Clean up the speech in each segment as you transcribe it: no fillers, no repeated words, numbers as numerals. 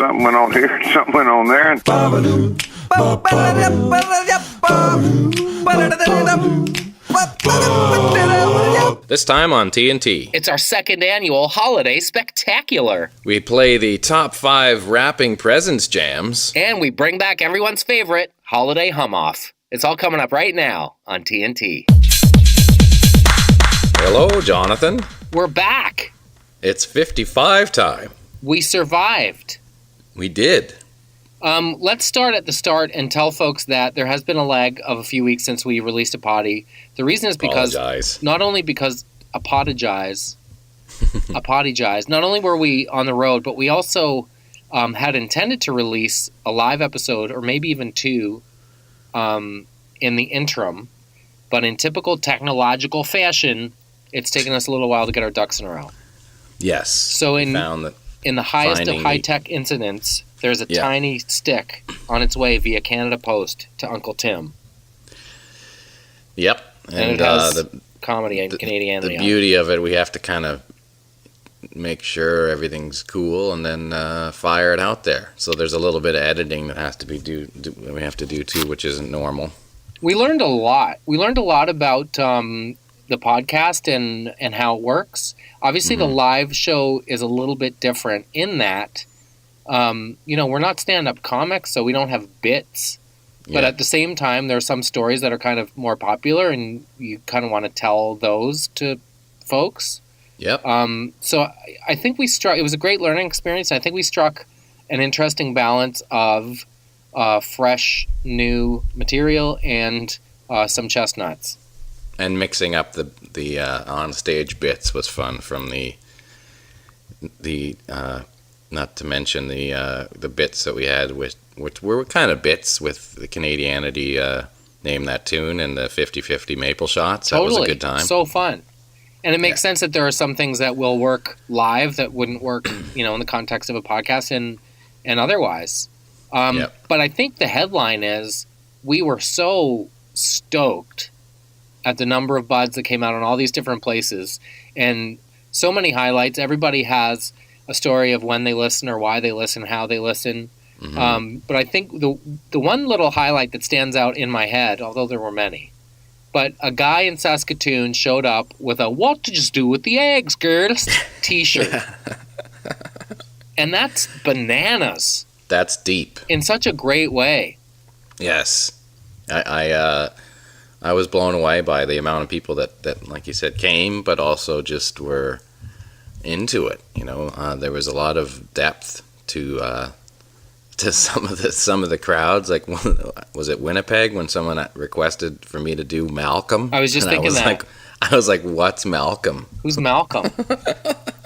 something went on here, something went on there. This time on TNT. It's our second annual holiday spectacular. We play the top 5 wrapping presents jams. And we bring back everyone's favorite, holiday hum-off. It's all coming up right now on TNT. Hello, Jonathan. We're back. It's 55 time. We survived. We did. Let's start at the start and tell folks that there has been a lag of a few weeks since we released a potty. The reason is because, not only because apologize, not only were we on the road, but we also had intended to release a live episode, or maybe even 2, in the interim. But in typical technological fashion, it's taken us a little while to get our ducks in a row. Yes. So in the highest of high-tech incidents, there's a tiny stick on its way via Canada Post to Uncle Tim. Yep. And it has the comedy and Canadianity. The beauty of it, we have to kind of make sure everything's cool and then fire it out there. So there's a little bit of editing that has to be we have to do too, which isn't normal. We learned a lot. We learned a lot about the podcast and how it works. Obviously, the live show is a little bit different in that, we're not stand-up comics, so we don't have bits. But at the same time, there are some stories that are kind of more popular, and you kind of want to tell those to folks. Yep. So I think it was a great learning experience. I think we struck an interesting balance of fresh, new material and some chestnuts. And mixing up the on-stage bits was fun. From the not to mention the bits that we had which were kind of bits with the Canadianity, Name That Tune, and the 50-50 maple shots. That was a good time. So fun. And it makes sense that there are some things that will work live that wouldn't work, in the context of a podcast and otherwise. But I think the headline is we were so stoked at the number of buds that came out in all these different places, and so many highlights. Everybody has a story of when they listen or why they listen, how they listen. But I think the one little highlight that stands out in my head, although there were many, but a guy in Saskatoon showed up with a "What did you do with the eggs, girls?" t-shirt. And that's bananas. That's deep. In such a great way. Yes. I was blown away by the amount of people that, like you said, came, but also just were into it. There was a lot of depth to some of the crowds. Like, was it Winnipeg when someone requested for me to do Malcolm? I was just thinking that. I was like, what's Malcolm? Who's Malcolm?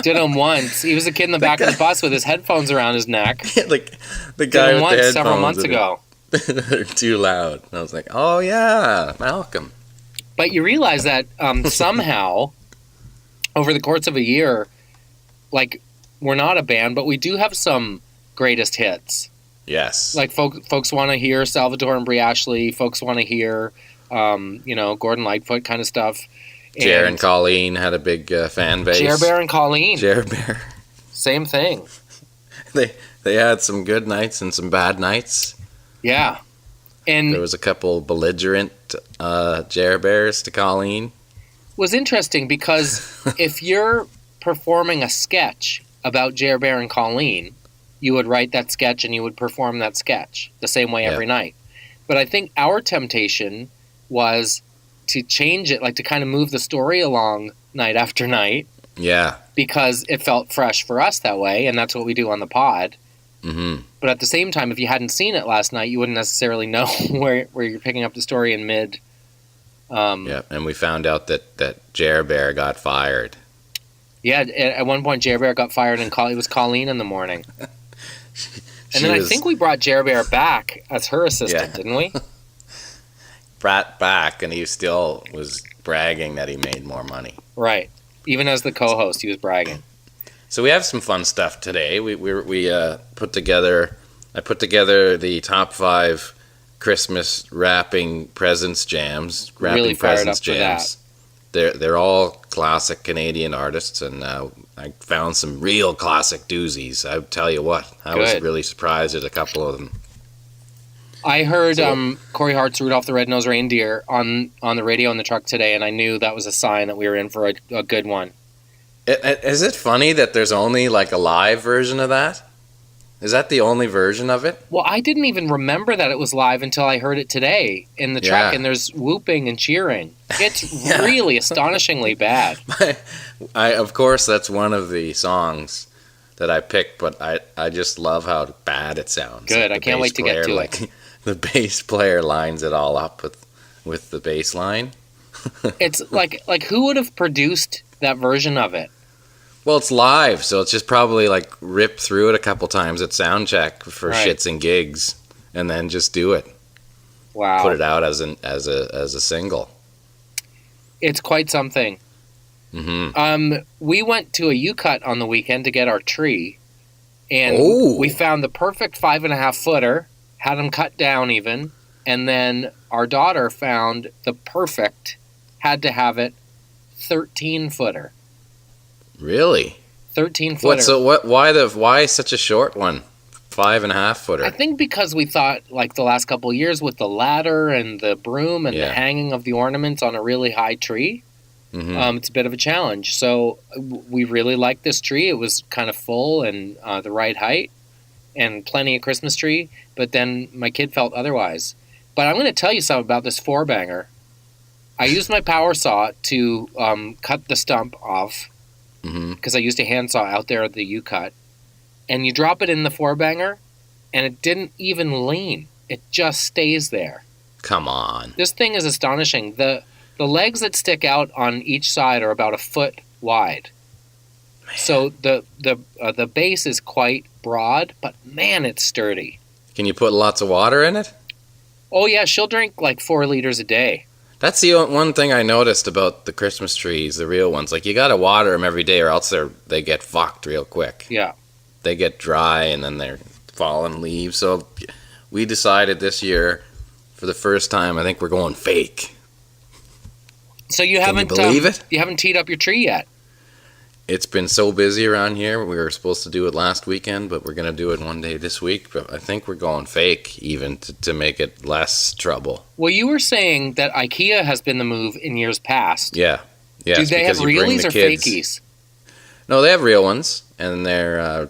Did him once. He was a kid in the back of the bus with his headphones around his neck. Like the guy did him with once, the headphones several months ago. They're too loud. And I was like, oh yeah, Malcolm. But you realize that somehow, over the course of a year, like, we're not a band, but we do have some greatest hits. Yes. Like, folks want to hear Salvatore and Brie Ashley. Folks want to hear, Gordon Lightfoot kind of stuff. Jer and Colleen had a big fan base. Jer Bear and Colleen. Jer Bear. Same thing. They had some good nights and some bad nights. Yeah. And there was a couple belligerent Jer Bears to Colleen. Was interesting because if you're performing a sketch about Jer Bear and Colleen, you would write that sketch and you would perform that sketch the same way every night. But I think our temptation was to change it, like to kind of move the story along night after night. Yeah. Because it felt fresh for us that way, and that's what we do on the pod. Mm-hmm. But at the same time, if you hadn't seen it last night, you wouldn't necessarily know where you're picking up the story in mid. Yeah, and we found out that Jer Bear got fired. Yeah, at one point Jer Bear got fired, and it was Colleen in the morning. And then I think we brought Jer Bear back as her assistant, didn't we? Brought back, and he still was bragging that he made more money. Right. Even as the co-host, he was bragging. So we have some fun stuff today. We put together. I put together the top 5 Christmas wrapping presents jams. Really fired up for that. they're all classic Canadian artists, and I found some real classic doozies. I tell you what, I was really surprised at a couple of them. I heard Corey Hart's Rudolph the Red-Nosed Reindeer on the radio in the truck today, and I knew that was a sign that we were in for a good one. Is it funny that there's only like a live version of that? Is that the only version of it? Well, I didn't even remember that it was live until I heard it today in the truck, and there's whooping and cheering. It's really astonishingly bad. Of course, that's one of the songs that I picked, but I just love how bad it sounds. Good, I can't wait to get to it. The bass player lines it all up with the bass line. It's like who would have produced that version of it? Well, it's live, so it's just probably like rip through it a couple times at sound check for shits and gigs, and then just do it. Wow! Put it out as a single. It's quite something. Mm-hmm. We went to a U-Cut on the weekend to get our tree, and we found the perfect 5.5 footer. Had them cut down even, and then our daughter found the perfect, had to have it, 13 footer. Really? 13 footer. Why such a short one? 5.5 footer. I think because we thought like the last couple of years with the ladder and the broom and the hanging of the ornaments on a really high tree, it's a bit of a challenge. So we really liked this tree. It was kind of full and the right height and plenty of Christmas tree. But then my kid felt otherwise. But I'm going to tell you something about this 4-banger. I used my power saw to cut the stump off. Because I used a handsaw out there at the U-Cut. And you drop it in the 4-banger, and it didn't even lean. It just stays there. Come on. This thing is astonishing. The legs that stick out on each side are about a foot wide. Man. So the base is quite broad, but man, it's sturdy. Can you put lots of water in it? Oh yeah, she'll drink like 4 liters a day. That's the one thing I noticed about the Christmas trees, the real ones. Like, you got to water them every day or else they get fucked real quick. Yeah. They get dry and then they're falling leaves. So we decided this year, for the first time, I think we're going fake. So you haven't believe it? You haven't teed up your tree yet. It's been so busy around here. We were supposed to do it last weekend, but we're going to do it one day this week. But I think we're going fake even to make it less trouble. Well, you were saying that IKEA has been the move in years past. Yeah. Do they have realies or fakies? No, they have real ones, and they're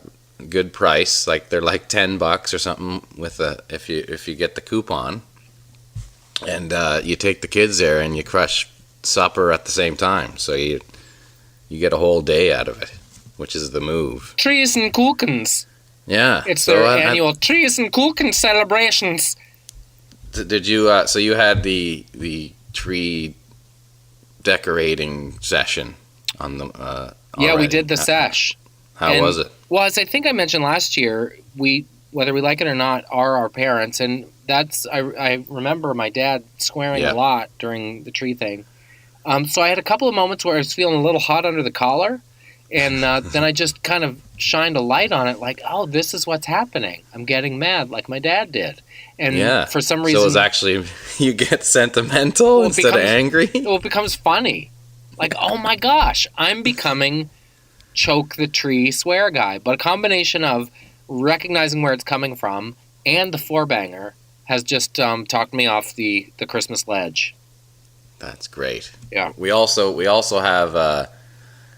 good price. Like, they're like $10 or something with if you get the coupon. And you take the kids there and you crush supper at the same time. So you get a whole day out of it, which is the move. Trees and Kuchens. Yeah. It's their annual Trees and Kuchen celebrations. Did you, so you had the tree decorating session on the, yeah, we did the sesh. How was it? Well, as I think I mentioned last year, whether we like it or not, are our parents. And I remember my dad swearing a lot during the tree thing. So I had a couple of moments where I was feeling a little hot under the collar, and then I just kind of shined a light on it, like, oh, this is what's happening. I'm getting mad like my dad did. And for some reason... So it's actually, you get sentimental instead of angry? Well, it becomes funny. Like, oh my gosh, I'm becoming choke the tree swear guy. But a combination of recognizing where it's coming from and the 4-banger has just talked me off the Christmas ledge. That's great. Yeah. We also have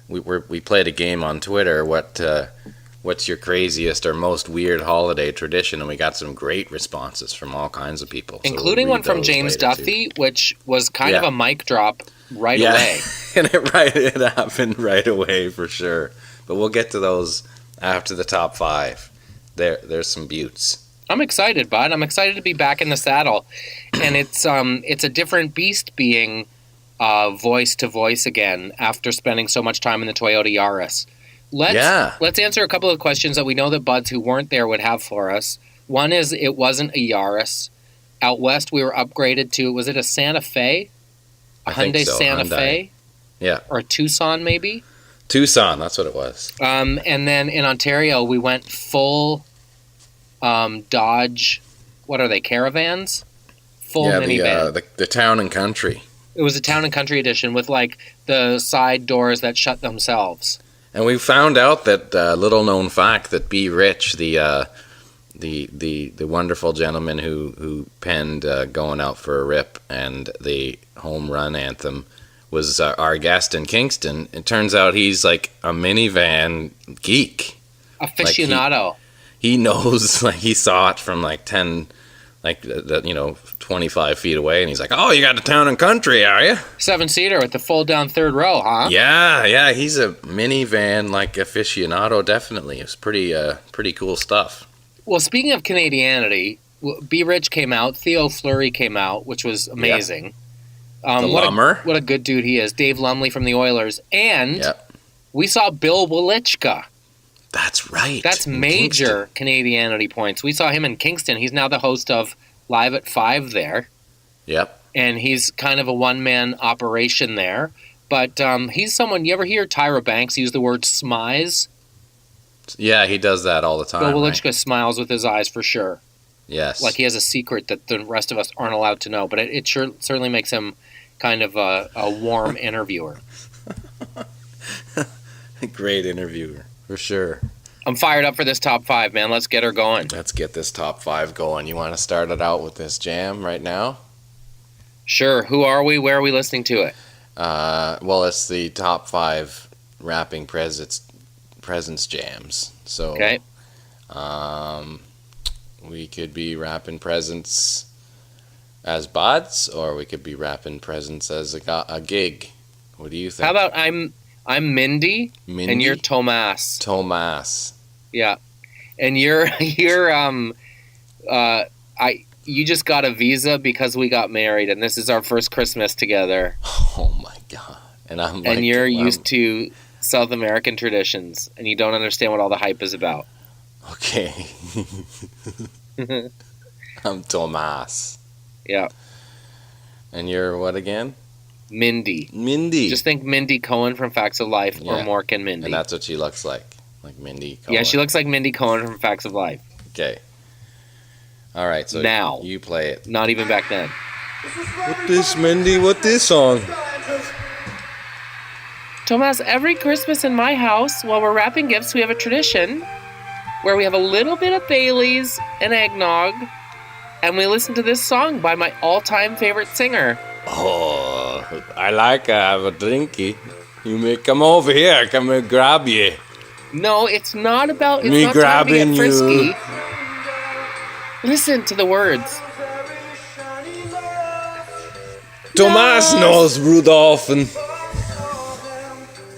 we played a game on Twitter. What's your craziest or most weird holiday tradition? And we got some great responses from all kinds of people, including one from James Duthie, which was kind of a mic drop right away. And it happened right away for sure. But we'll get to those after the top 5. There's some buttes. I'm excited, bud. I'm excited to be back in the saddle, and it's a different beast being voice to voice again after spending so much time in the Toyota Yaris. Let's answer a couple of questions that we know that buds who weren't there would have for us. One is, it wasn't a Yaris. Out west, we were upgraded to, was it a Santa Fe? A Hyundai Santa Fe? Yeah. Or a Tucson, maybe? Tucson, that's what it was. And then in Ontario, we went full Dodge, what are they, Caravans? Full minivan. The Town and Country. It was a Town and Country edition with like the side doors that shut themselves. And we found out that little known fact that B. Rich, the wonderful gentleman who penned "Going Out for a Rip" and the Home Run Anthem, was our guest in Kingston. It turns out he's like a minivan geek, aficionado. Like he knows, like he saw it from like 10, like 25 feet away, and he's like, "Oh, you got a Town and Country, are you?" 7-seater with the fold down third row, huh? Yeah, he's a minivan like aficionado. Definitely, it's pretty cool stuff. Well, speaking of Canadianity, B. Rich came out, Theo Fleury came out, which was amazing. The Lummer. What a good dude he is. Dave Lumley from the Oilers. And we saw Bill Welichka. That's right. That's major Canadianity points. We saw him in Kingston. He's now the host of Live at 5 there. Yep. And he's kind of a one-man operation there. But he's someone, you ever hear Tyra Banks use the word smize? Yeah, he does that all the time. Bill Welichka right? Smiles with his eyes for sure. Yes. Like he has a secret that the rest of us aren't allowed to know. But it certainly makes him kind of a warm interviewer. Great interviewer, for sure. I'm fired up for this top 5, man. Let's get her going. Let's get this top 5 going. You want to start it out with this jam right now? Sure. Who are we? Where are we listening to it? Well, it's the top 5 rapping presents jams. So, okay. We could be rapping presents as buds, or we could be rapping presents as a gig. What do you think? How about I'm Mindy, and you're Tomas. Tomas. Yeah, and you're you just got a visa because we got married, and this is our first Christmas together. Oh my God! And you're used to South American traditions, and you don't understand what all the hype is about. Okay. I'm Tomas. Yeah. And you're what again? Mindy. Mindy. Just think Mindy Cohen from Facts of Life or Mork and Mindy. And that's what she looks like Mindy Cohen. Yeah, she looks like Mindy Cohen from Facts of Life. Okay. All right, so now you play it. Not even back then. What this, Mindy? What this song? Tomas, every Christmas in my house, while we're wrapping gifts, we have a tradition where we have a little bit of Baileys and eggnog, and we listen to this song by my all-time favorite singer. Oh, I like to have a drinky. You may come over here, come and grab you. No, it's not about me not grabbing you. Listen to the words. Tomas knows Rudolph and...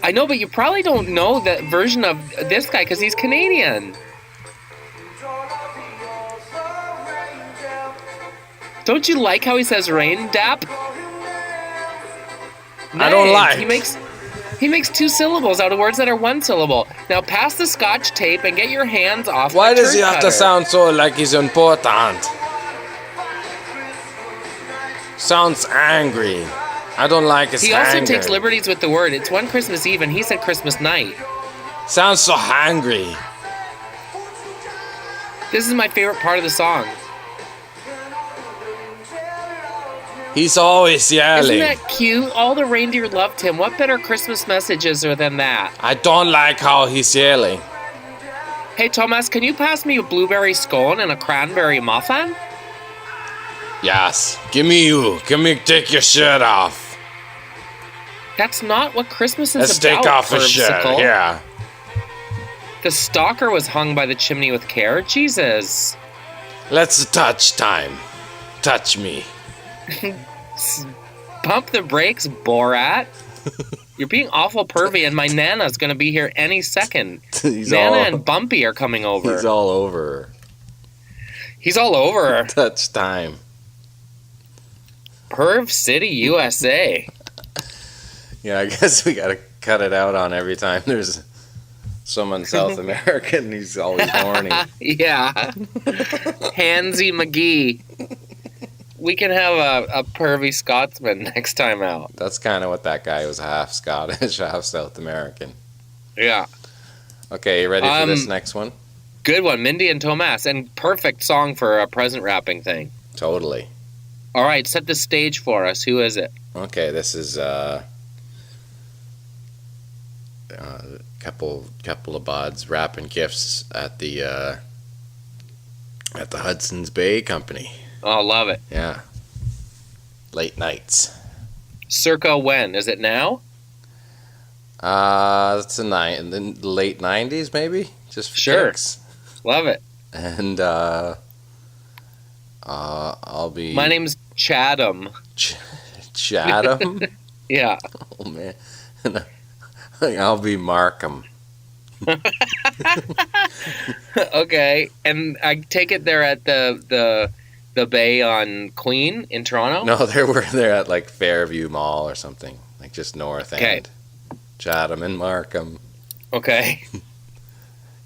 I know, but you probably don't know that version of this guy because he's Canadian. Don't you like how he says rain dap? I don't like. He makes 2 syllables out of words that are 1 syllable. Now pass the Scotch tape and get your hands off. Why does he have to sound so like he's important? Sounds angry. I don't like his He anger. also takes liberties with the word. It's one Christmas Eve and he said Christmas night. Sounds so hangry. This is my favorite part of the song. He's always yelling. Isn't that cute? All the reindeer loved him. What better Christmas message is there than that? I don't like how he's yelling. Hey, Thomas, can you pass me a blueberry scone and a cranberry muffin? Yes. Give me you. Take your shirt off. That's not what Christmas is Let's about, take off his shirt. Yeah. The stalker was hung by the chimney with care. Jesus. Let's touch time. Touch me. Pump the brakes, Borat. You're being awful pervy, and my Nana's going to be here any second. Nana and Bumpy are coming over. He's all over. He's all over. Touch time. Perv City, USA. Yeah, I guess we got to cut it out on every time there's someone South American. He's always horny. Yeah. Hansy McGee. We can have a pervy Scotsman next time out. That's kind of what that guy was, half Scottish, half South American. Yeah. Okay, you ready for this next one? Good one, Mindy and Tomas, and perfect song for a present wrapping thing. Totally. All right, set the stage for us. Who is it? Okay, this is couple of buds wrapping gifts at the Hudson's Bay Company. Oh, love it. Yeah. Late nights. Circa when? Is it now? It's in the late 90s, maybe? Just for Sure. kicks. Love it. And I'll be... My name's Chatham. Chatham? Yeah. Oh, man. I'll be Markham. Okay. And I take it they're at the Bay on Queen in Toronto? No, they're at like Fairview Mall or something. Like just north end. Chatham and Markham. Okay.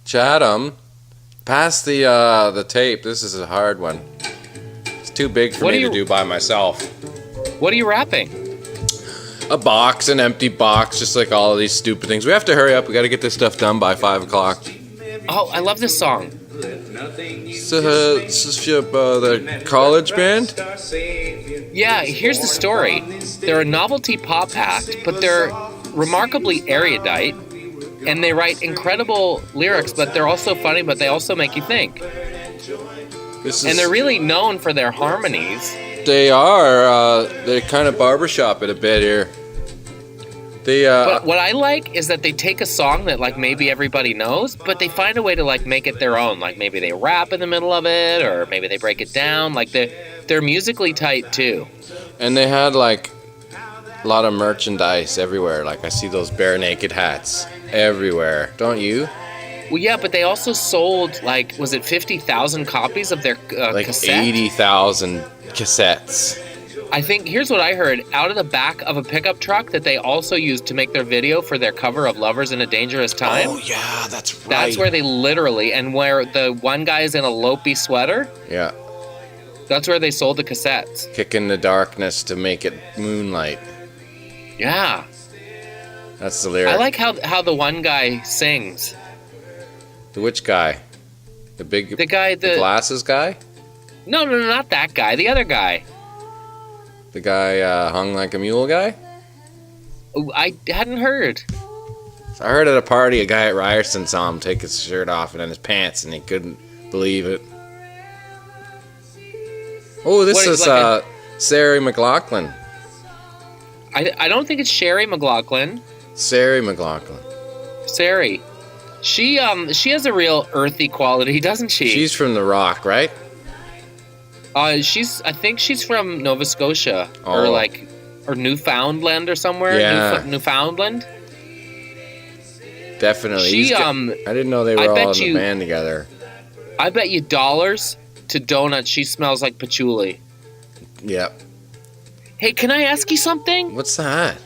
Chatham, pass the tape. This is a hard one. It's too big for me to do by myself. What are you wrapping? A box, an empty box, just like all of these stupid things. We have to hurry up. We got to get this stuff done by 5 o'clock. Oh, I love this song. This is the college band? Yeah, here's the story. They're a novelty pop act, but they're remarkably erudite, and they write incredible lyrics, but they're also funny, but they also make you think. And they're really known for their harmonies. They are. They're kind of barbershop it a bit here. But what I like is that they take a song that like maybe everybody knows, but they find a way to like make it their own. Like maybe they rap in the middle of it, or maybe they break it down. Like they're musically tight too. And they had like a lot of merchandise everywhere. Like I see those bare naked hats everywhere. Don't you? Well, yeah, but they also sold like, was it 50,000 copies of their like cassette? 80,000 cassettes. I think, here's what I heard, out of the back of a pickup truck that they also used to make their video for their cover of Lovers in a Dangerous Time. Oh, yeah, that's right. That's where they literally, and where the one guy is in a Lopey sweater. Yeah. That's where they sold the cassettes. Kick in the darkness to make it moonlight. Yeah. That's the lyric. I like how the one guy sings. The which guy? The guy, the glasses guy? No, not that guy. The other guy. The guy hung like a mule guy? I hadn't heard. I heard at a party a guy at Ryerson saw him take his shirt off and then his pants, and he couldn't believe it. Oh, this is like Sarah McLachlan. I don't think it's Sherry McLachlan. Sarah McLachlan. Sari. She has a real earthy quality, doesn't she? She's from The Rock, right? I think she's from Nova Scotia or Newfoundland or somewhere. Yeah. Newfoundland. Definitely. I didn't know they were all in the band together. I bet you dollars to donuts she smells like patchouli. Yep. Hey, can I ask you something? What's that?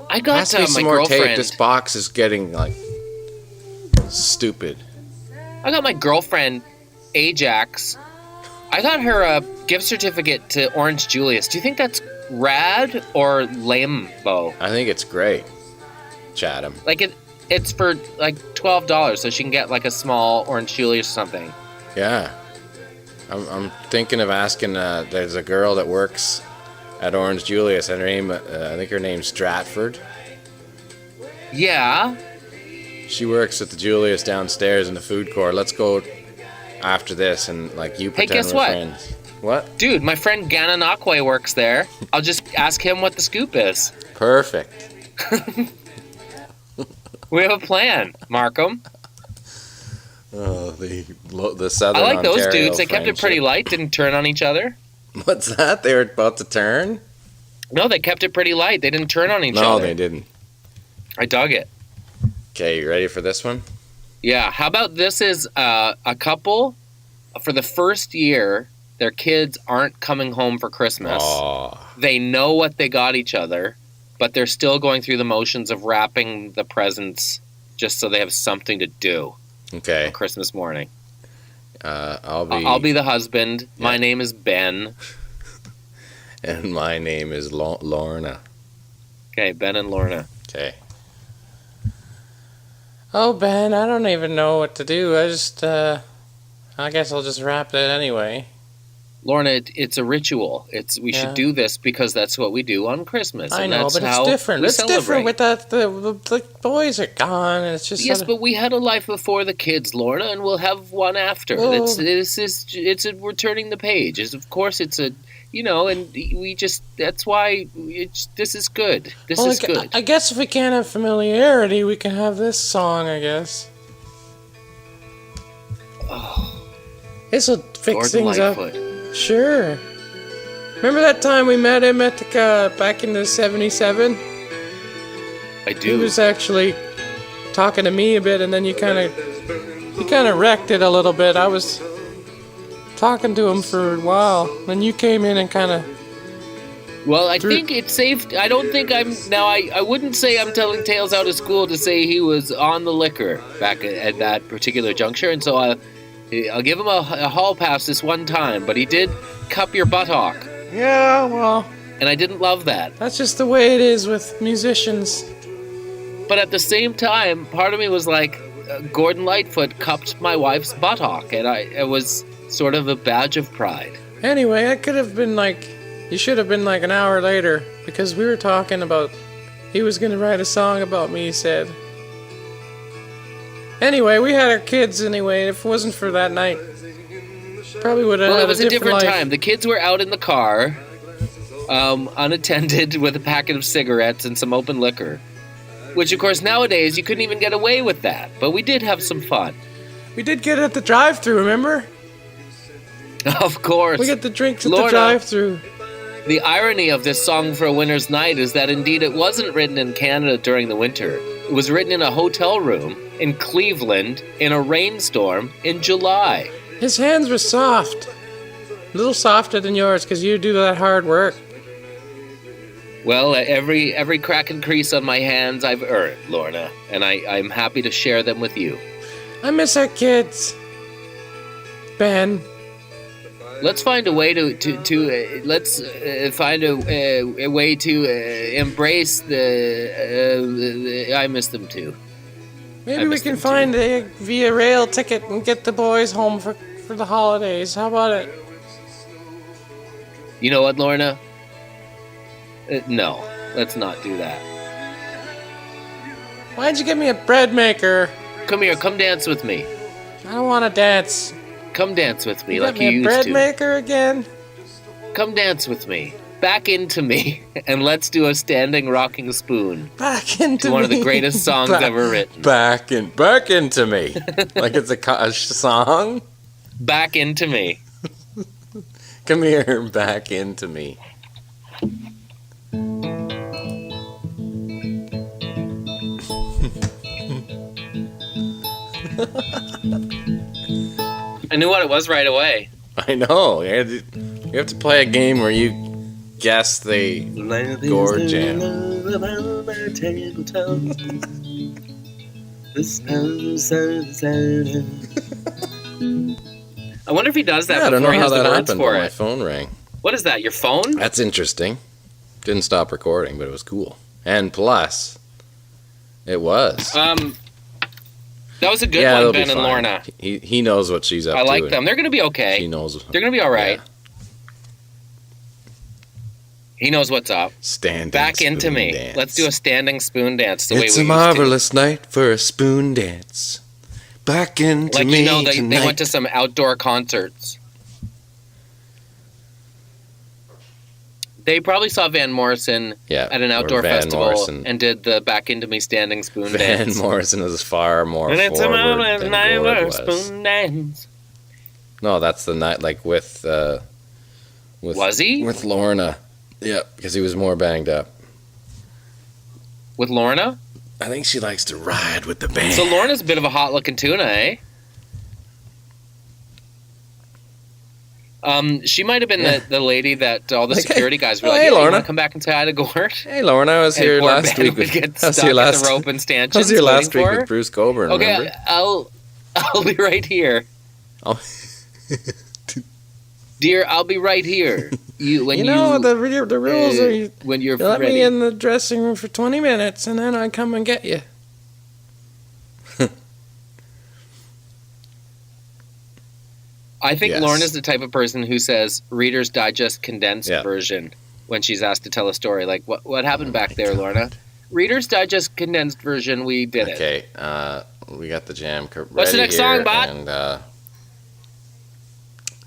I got Pass me some my more girlfriend. tape. This box is getting like stupid. I got my girlfriend Ajax. I got her a gift certificate to Orange Julius. Do you think that's rad or lame-bo? I think it's great. Chatham. Like it's for like $12, so she can get like a small Orange Julius or something. Yeah. I'm thinking of asking. There's a girl that works at Orange Julius, and I think her name's Stratford. Yeah. She works at the Julius downstairs in the food court. Let's go after this and like you pretend guess we're what? friends. What? Dude, my friend Gananakwe works there. I'll just ask him what the scoop is. Perfect. We have a plan, Markham. Oh, the Southern I like those Ontario dudes. They kept it pretty friendship. light, didn't turn on each other. What's that? They were about to turn? No, they kept it pretty light. They didn't turn on each other. No, they didn't. I dug it. Okay, you ready for this one? Yeah. How about this is a couple, for the first year, their kids aren't coming home for Christmas. Oh. They know what they got each other, but they're still going through the motions of wrapping the presents just so they have something to do. Okay. On Christmas morning. I'll be the husband. Yeah. My name is Ben. And my name is Lorna. Okay, Ben and Lorna. Okay. Oh, Ben, I don't even know what to do. I guess I'll just wrap that anyway. Lorna, it's a ritual. We should do this because that's what we do on Christmas. I and know, that's but it's how different. we It's celebrate. different with that. The boys are gone, and it's just Yes, but we had a life before the kids, Lorna, and we'll have one after. Well, We're turning the page. Of course, it's a and we just that's why this is good. This is good. I guess if we can't have familiarity, we can have this song. I guess. Oh, This will fix Gordon things Lightfoot. up. Sure. Remember that time we met him at the back in the '77? I He do. was actually talking to me a bit, and then you kind of wrecked it a little bit. I was talking to him for a while, then you came in and kind of. Well, I think it's safe. I don't think I'm now. I wouldn't say I'm telling tales out of school to say he was on the liquor back at that particular juncture, and so I'll give him a hall pass this one time. But he did cup your buttock. Yeah, well, and I didn't love that. That's just the way it is with musicians. But at the same time, part of me was like, Gordon Lightfoot cupped my wife's buttock, and it was sort of a badge of pride. Anyway, it could have been you should have been an hour later, because we were talking about, he was going to write a song about me, he said. Anyway, we had our kids anyway, if it wasn't for that night, probably would have had it was a different life. time. The kids were out in the car, unattended, with a packet of cigarettes and some open liquor. Which, of course, nowadays, you couldn't even get away with that. But we did have some fun. We did get at the drive-thru, remember? Of course. We got the drinks at the drive-thru. The irony of this song for a winter's night is that indeed it wasn't written in Canada during the winter. It was written in a hotel room in Cleveland in a rainstorm in July. His hands were soft. A little softer than yours, because you do that hard work. Well, every crack and crease on my hands I've earned, Lorna, and I'm happy to share them with you. I miss our kids. Ben. Let's find a way to find a way to embrace the I miss them too. Maybe we can find a Via Rail ticket and get the boys home for the holidays. How about it? You know what, Lorna? No, let's not do that. Why'd you give me a bread maker? Come here, come dance with me. I don't want to dance. Come dance with me you like got me you used a bread to. maker again? Come dance with me. Back into me, and let's do a standing rocking spoon. Back into me. One of the greatest songs ever written. Back into me. Like it's a song? Back into me. Come here, back into me. I knew what it was right away. I know. You have to play a game where you guess the Gore Jam. I wonder if he does that I don't know before he how has that the words happened, for but my it. phone rang. What is that, your phone? That's interesting. Didn't stop recording, but it was cool. And plus, it was. That was a good it'll one, be Ben and fine. Lorna. He knows what she's up to. I like them. They're going to be okay. He knows. They're going to be all right. Yeah. He knows what's up. Standing Back into spoon me. dance. Let's do a standing spoon dance the way we It's used a marvelous night for a spoon dance. Back into to. Like, me they tonight. went to some outdoor concerts. They probably saw Van Morrison at an outdoor festival and did the Back Into Me standing spoon dance. Van Morrison is far more And it's a forward marvelous than night Gord for a was. spoon dance. No, that's the night with Was he? with Lorna. Yeah, because he was more banged up. With Lorna? I think she likes to ride with the band. So Lorna's a bit of a hot-looking tuna, eh? She might have been the lady that all the security guys were like, hey, "Yeah, Lorna. you want to come back and say hi to Gord?" Hey, Lorna, I was And here poor last Ben week. would get I was stuck here at last the rope and stanchions. I was here last waiting week for her. with Bruce Coburn. Okay, remember? I'll be right here, Oh. dear. I'll be right here. The rules are when you're you let ready. me in the dressing room for 20 minutes, and then I come and get you. I think Yes. Lorna's the type of person who says Reader's Digest condensed Yeah. version when she's asked to tell a story. Like, what happened back there, Lorna? Reader's Digest condensed version, we did it. Okay, we got the jam ready. What's the next here, song, Bot? And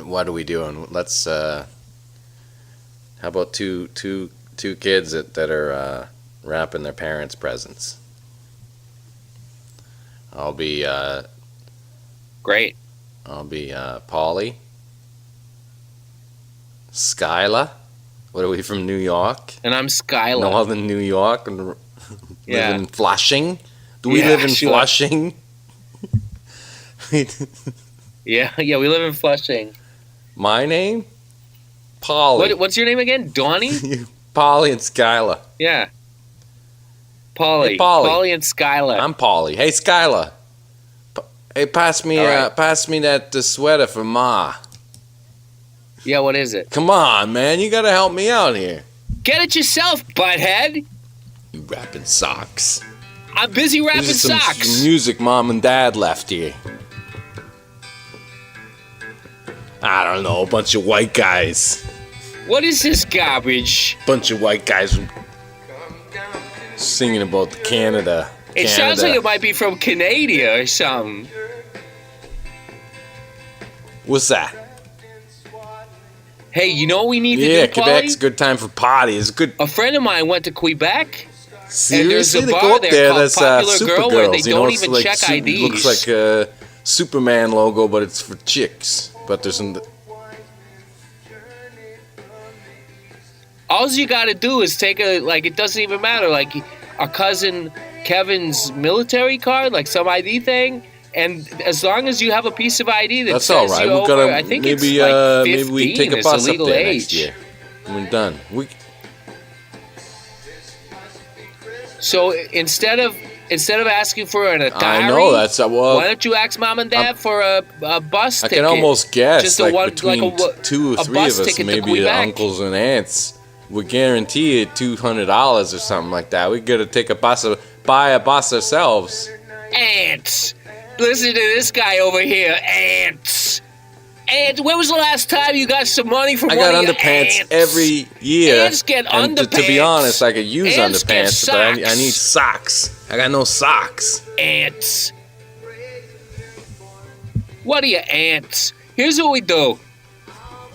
what are we doing? Let's. How about two kids that are wrapping their parents' presents? I'll be Great. Polly, Skyla. What are we from New York? And I'm Skyla. Northern New York, and Yeah. live in Flushing. Do we Yeah, live in sure. Flushing? Yeah, we live in Flushing. My name? Polly. What's your name again? Donnie? Polly and Skyla. Yeah. Polly. Hey, Polly. Polly and Skyla. I'm Polly. Hey, Skyla. Hey, pass me All right. that sweater for Ma. Yeah, what is it? Come on, man. You gotta help me out here. Get it yourself, butthead. You wrapping socks. I'm busy wrapping This is some socks. music Mom and Dad left here. I don't know. A bunch of white guys. What is this garbage? Bunch of white guys singing about the Canada. It sounds like it might be from Canada or something. What's that? Hey, you know what we need to Yeah, do, Polly? Quebec's a good time for parties. Good. A friend of mine went to Quebec. Seriously, a they bar go up there there. called That's Popular Girl where they Supergirls. You know, don't it's even like check IDs. Looks like a Superman logo, but it's for chicks. But there's some. All you got to do is take it doesn't even matter, like our cousin Kevin's military card, like some ID thing, and as long as you have a piece of ID that That's says all right. you're We're over, gonna I think maybe it's like 15 maybe we take a is bus the up legal there age. next year. We're done. So instead of asking for an Atari, I know that's well. why don't you ask Mom and Dad for a bus I ticket? can almost guess Just a like one- between like a- two or a three bus of us, ticket to maybe the Quebec. uncles and aunts, would guarantee it $200 or something like that. We gotta take a bus, buy a bus ourselves. Ants. Listen to this guy over here. Ants. Ants. When was the last time you got some money from I one got of your underpants ants? every year. Ants get and to be underpants. honest, I could use Ants get underpants, but I socks. need socks. I got no socks. Ants. What are your ants? Here's what we do.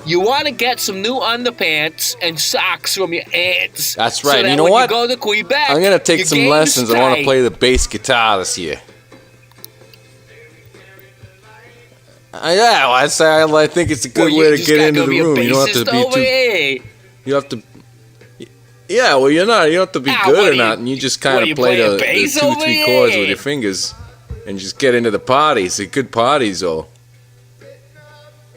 You want to get some new underpants and socks from your ants. That's so right. that You know when what? You go to Quebec. I'm gonna take your some game's lessons. I want to tight. play the bass guitar this year. Yeah, I think it's a good way to get into the room. You don't have to be too. You have to. Yeah, well, you don't have to be good or not, and you just kind of play the 2-3 chords with your fingers, and just get into the parties. The good parties, though.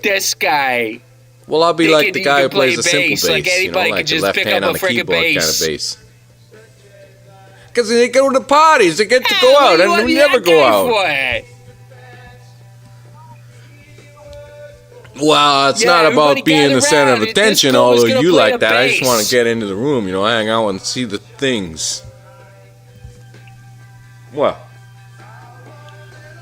This guy. Well, I'll be He like can- the he guy can who plays the play simple bass, bass, like anybody like can the just left pick hand up on a the frickin' keyboard kind bass. of bass. Because they go to the parties, they get to go What out, do you and want we me never that go guy out. for? Well, it's Yeah, not everybody about being gather the center of around. This attention, girl was although gonna you play like the that. I just want bass. to get into the room, hang out and see the things. What?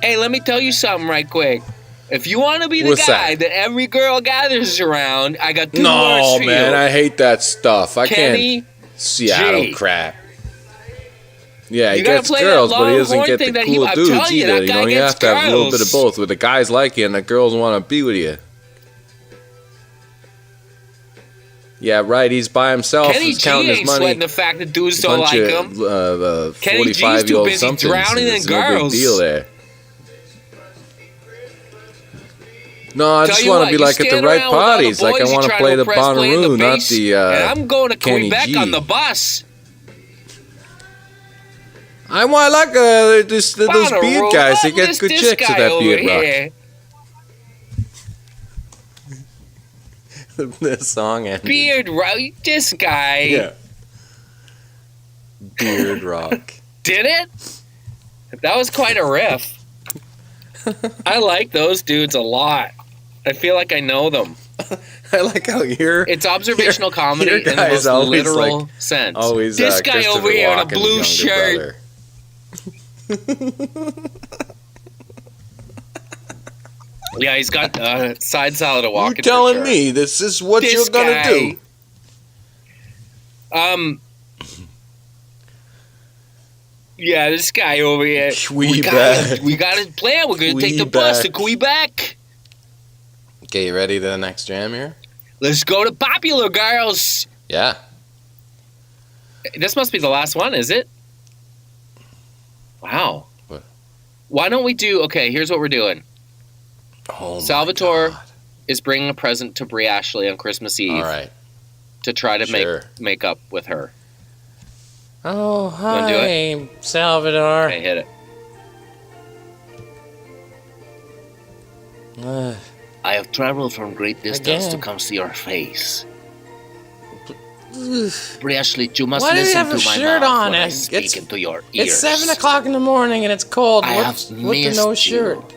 Hey, let me tell you something right quick. If you want to be the What's guy that? that every girl gathers around, I got two words No, for man, you. I hate that stuff. I Kenny can't. Seattle G. crap. Yeah, he You gotta gets play that girls, but he doesn't Longhorn get thing the that he- cool I'm dudes telling you, either. that You guy know, you gets have to have a little bit of girls. both. Where the guys like you and the girls want to be with you. Yeah, right. He's by himself. Kenny He's G counting his ain't money. sweating the fact that dudes don't like him. Kenny G's too 45-year-old busy somethings. drowning in It's no girls. big deal there. No, I Tell just you want what, to be you like at the stand right around with all the parties. Like I boys, you want to try play the impress playing Bonnaroo, not bass, the and I'm going to Kenny Quebec G. on the bus. I want like those Bonnaroo, beard guys. They get this good this chicks guy at that over beard rock. here. The song ended. Beard right, this guy. Yeah. Beard rock. Did it? That was quite a riff. I like those dudes a lot. I feel like I know them. I like how you're. It's observational comedy your in the guy most is always literal like- sense. Always This guy Christopher over here in a Walken's blue younger shirt. brother. Yeah, he's got side salad a walking. You're telling for sure. me this is what This you're gonna guy- do? Yeah, this guy over here. We got a plan. We're gonna take the bus to Quebec. Okay, you ready to the next jam here? Let's go to Popular Girls. Yeah. This must be the last one, is it? Wow. What? Why don't we do? Okay, here's what we're doing. Oh, Salvatore my God. is bringing a present to Brie Ashley on Christmas Eve. All right. To try to Sure. make up with her. Oh, wanna do hi, Salvador. Okay, hit it. I have traveled from great distance Again. to come see your face. Brie Ashley, you must Why do you listen have to a my shirt mouth on? when I It's- speak into your ears. It's 7 o'clock in the morning and it's cold. I What's have with the missed no you. shirt?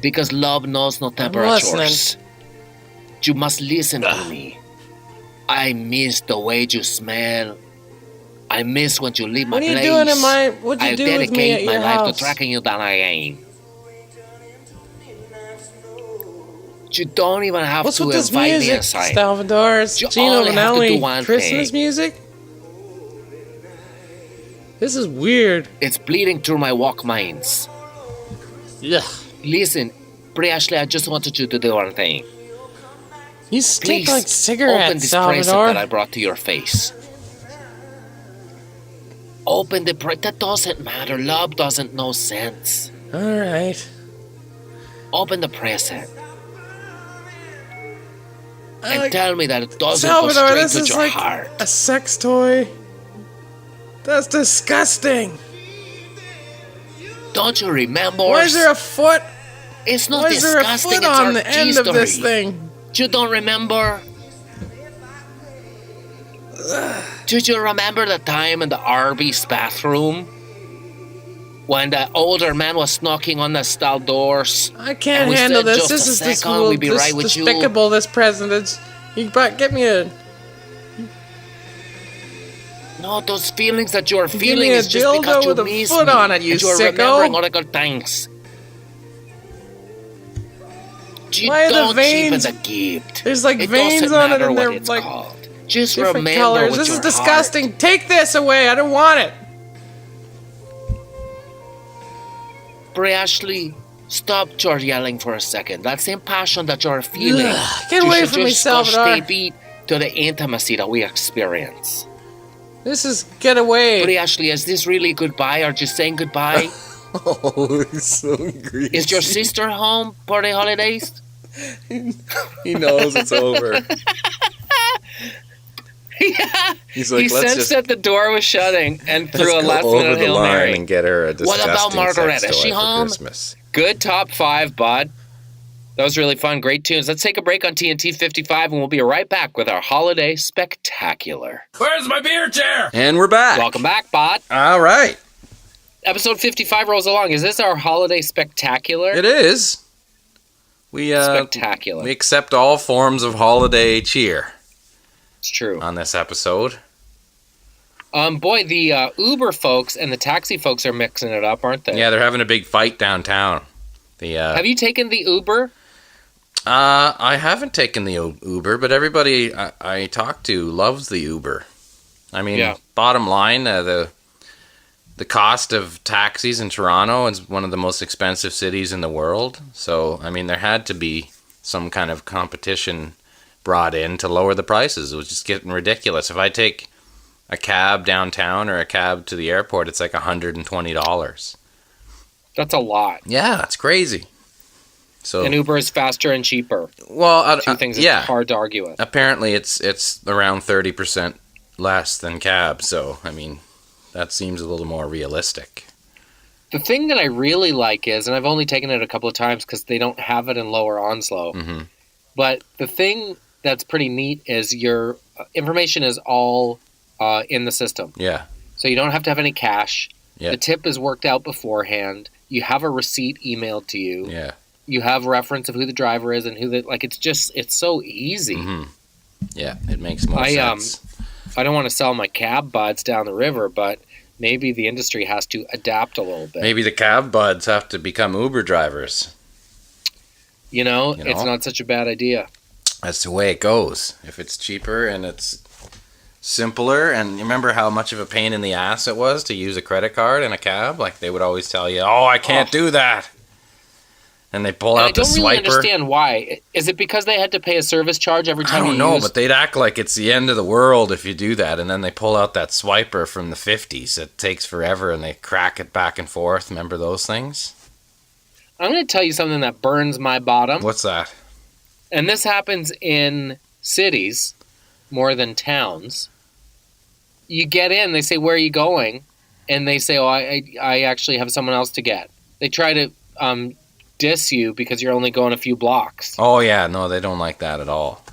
Because love knows no temperatures. You must listen to me. I miss the way you smell. I miss when you leave my What are you place. doing in my? What'd you I do with me dedicate at my your life house? to tracking you down again. You don't even have What's to with this invite me music, inside. Salvador? It's You Gino only have to do Vanelli one Christmas thing. music? This is weird. It's bleeding through my walk minds. Yeah. Listen, Brie Ashley, I just wanted you to do one thing. You stink Please like open cigarettes, this present Salvador. that I brought to your face. Open the present. That doesn't matter. Love doesn't know sense. All right. Open the present. And tell me that it doesn't Salvador, go this straight to is your like heart. a sex toy. That's disgusting. Don't you remember? Why is there a foot? It's not Why is there a disgusting. foot It's on our the end of this thing? You don't remember? Did you remember the time in the Arby's bathroom? When the older man was knocking on the stall doors? I can't And we handle said, this. "Just This a is second, this we'll be right with you." despicable. This present. Get me a. No, those feelings that you're me feeling a is just dildo because you with a miss foot me, on it, you and you're sicko. remembering all the good things. You Why are the don't cheapen veins- the gift. There's like It veins doesn't on it matter and what they're it's like called. Just different remember colors. with This is your disgusting. heart. Take this away. I don't want it. Brie Ashley, stop your yelling for a second. That same passion that you're feeling. Get you away should from me, just go Salvador. stay beat to the intimacy that we experience. This is get away. Brie Ashley, is this really goodbye or just saying goodbye? Oh, he's so greasy. Is your sister home for the holidays? He knows it's over. Yeah. He's like, He let's sensed just that the door was shutting and threw a let's go last over minute the Hail line Mary. and get her a What disgusting about Margaret? sex Is she toy for home? Christmas. Good top 5, bud. That was really fun. Great tunes. Let's take a break on TNT 55 and we'll be right back with our holiday spectacular. Where's my beer chair? And we're back. Welcome back, bud. All right. Episode 55 rolls along. Is this our holiday spectacular? It is. We Spectacular. we accept all forms of holiday cheer It's true. on this episode. Boy, the Uber folks and the taxi folks are mixing it up, aren't they? Yeah, they're having a big fight downtown. Have you taken the Uber? I haven't taken the Uber, but everybody I talk to loves the Uber. I mean, Yeah. bottom line, the cost of taxis in Toronto is one of the most expensive cities in the world. So, I mean, there had to be some kind of competition brought in to lower the prices. It was just getting ridiculous. If I take a cab downtown or a cab to the airport, it's like $120. That's a lot. Yeah, that's crazy. So, And Uber is faster and cheaper. well, Two things it's yeah. hard to argue with. Apparently, it's around 30% less than cab. So, I mean, that seems a little more realistic. The thing that I really like is, and I've only taken it a couple of times because they don't have it in Lower Onslow, Mm-hmm. but the thing that's pretty neat is your information is all in the system. Yeah. So you don't have to have any cash. Yeah. The tip is worked out beforehand. You have a receipt emailed to you. Yeah. You have reference of who the driver is and who the, like, it's so easy. Mm-hmm. Yeah, it makes more I, sense. I don't want to sell my cab buds down the river, but maybe the industry has to adapt a little bit. Maybe the cab buds have to become Uber drivers. It's not such a bad idea. That's the way it goes. If it's cheaper and it's simpler, and you remember how much of a pain in the ass it was to use a credit card in a cab? Like, they would always tell you, "Oh, I can't do that." And they pull out the swiper. I don't really understand why. Is it because they had to pay a service charge every time you use? I don't know, but they'd act like it's the end of the world if you do that. And then they pull out that swiper from the 50s. It takes forever, and they crack it back and forth. Remember those things? I'm going to tell you something that burns my bottom. What's that? And this happens in cities more than towns. You get in, they say, "Where are you going?" And they say, "Oh, I actually have someone else to get." They try to diss you because you're only going a few blocks. Oh, yeah. No, they don't like that at all.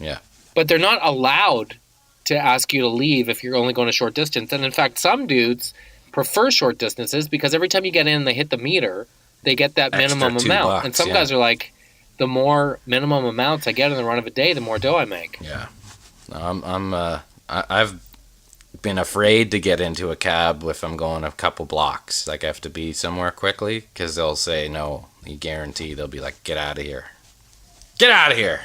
Yeah. But they're not allowed to ask you to leave if you're only going a short distance. And in fact, some dudes prefer short distances because every time you get in and they hit the meter, they get that minimum amount. $2, and some guys are like, the more minimum amounts I get in the run of a day, the more dough I make. Yeah. I've been afraid to get into a cab if I'm going a couple blocks. Like, I have to be somewhere quickly because they'll say no. You guarantee they'll be like, "Get out of here. Get out of here."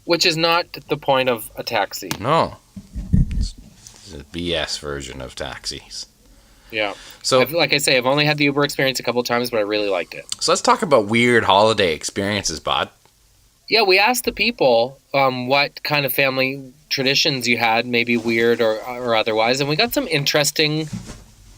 Which is not the point of a taxi. No. It's a BS version of taxis. Yeah. So, like I say, I've only had the Uber experience a couple times, but I really liked it. So let's talk about weird holiday experiences, Bod. Yeah, we asked the people what kind of family traditions you had, maybe weird or otherwise, and we got some interesting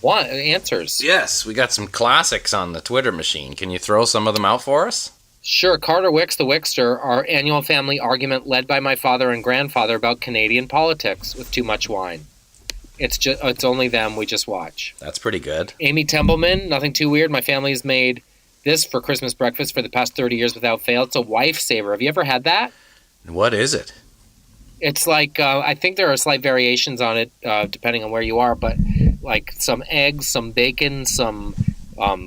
answers. Yes, we got some classics on the Twitter machine. Can you throw some of them out for us? Sure. Carter Wicks, the Wickster, our annual family argument led by my father and grandfather about Canadian politics with too much wine. It's only them, we just watch. That's pretty good. Amy Templeman, nothing too weird. My family's made this for Christmas breakfast for the past 30 years without fail. It's a wife saver. Have you ever had that? What is it? It's like, I think there are slight variations on it depending on where you are, but like some eggs, some bacon, some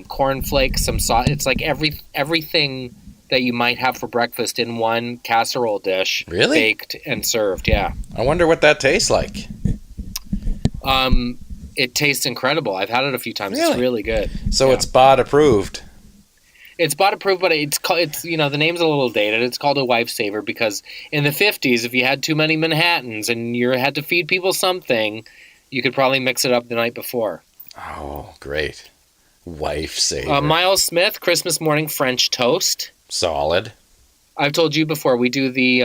cornflakes, some sauce. It's like everything that you might have for breakfast in one casserole dish. Really? Baked and served, yeah. I wonder what that tastes like. It tastes incredible. I've had it a few times. Really? It's really good. So it's BOD approved. It's BOD approved, but it's the name's a little dated. It's called a wife saver because in the 50s, if you had too many Manhattans and you had to feed people something, you could probably mix it up the night before. Oh, great. Wife saver. Miles Smith, Christmas morning French toast. Solid. I've told you before, we do the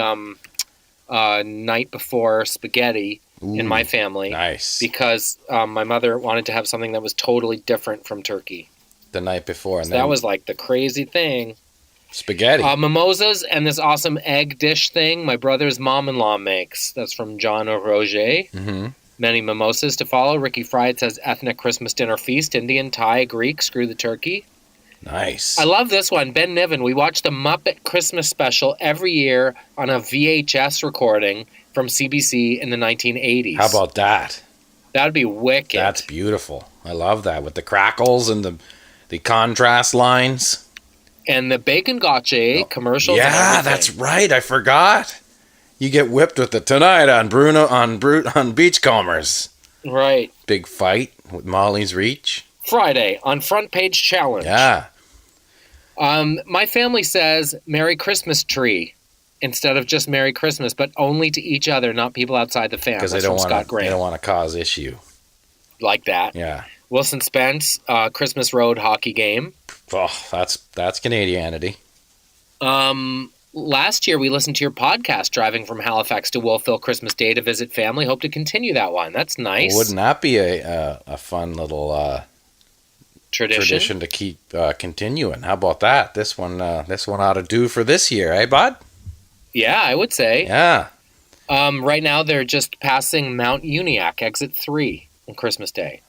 night before spaghetti. Ooh, in my family. Nice. Because my mother wanted to have something that was totally different from turkey. The night before. So that was like the crazy thing. Spaghetti. Mimosas and this awesome egg dish thing my brother's mom-in-law makes. That's from John Roger. Mm-hmm. Many mimosas to follow. Ricky Fried says ethnic Christmas dinner feast. Indian, Thai, Greek, screw the turkey. Nice. I love this one. Ben Niven. We watch the Muppet Christmas special every year on a VHS recording from CBC in the 1980s. How about that? That'd be wicked. That's beautiful. I love that with the crackles and the contrast lines. And the bacon gotcha commercials. Yeah, that's right. I forgot. You get whipped with it tonight on Beachcombers. Right. Big fight with Molly's Reach. Friday on Front Page Challenge. Yeah. My family says Merry Christmas tree instead of just Merry Christmas, but only to each other, not people outside the family. Because they don't want to cause issue. Like that. Yeah. Wilson Spence, Christmas Road hockey game. Oh, that's Canadianity. Last year we listened to your podcast driving from Halifax to Wolfville Christmas Day to visit family. Hope to continue that one. That's nice. Well, wouldn't that be a fun little tradition to keep continuing? How about that? This one ought to do for this year, eh, bud? Yeah, I would say. Yeah. Right now they're just passing Mount Uniacke, exit 3 on Christmas Day.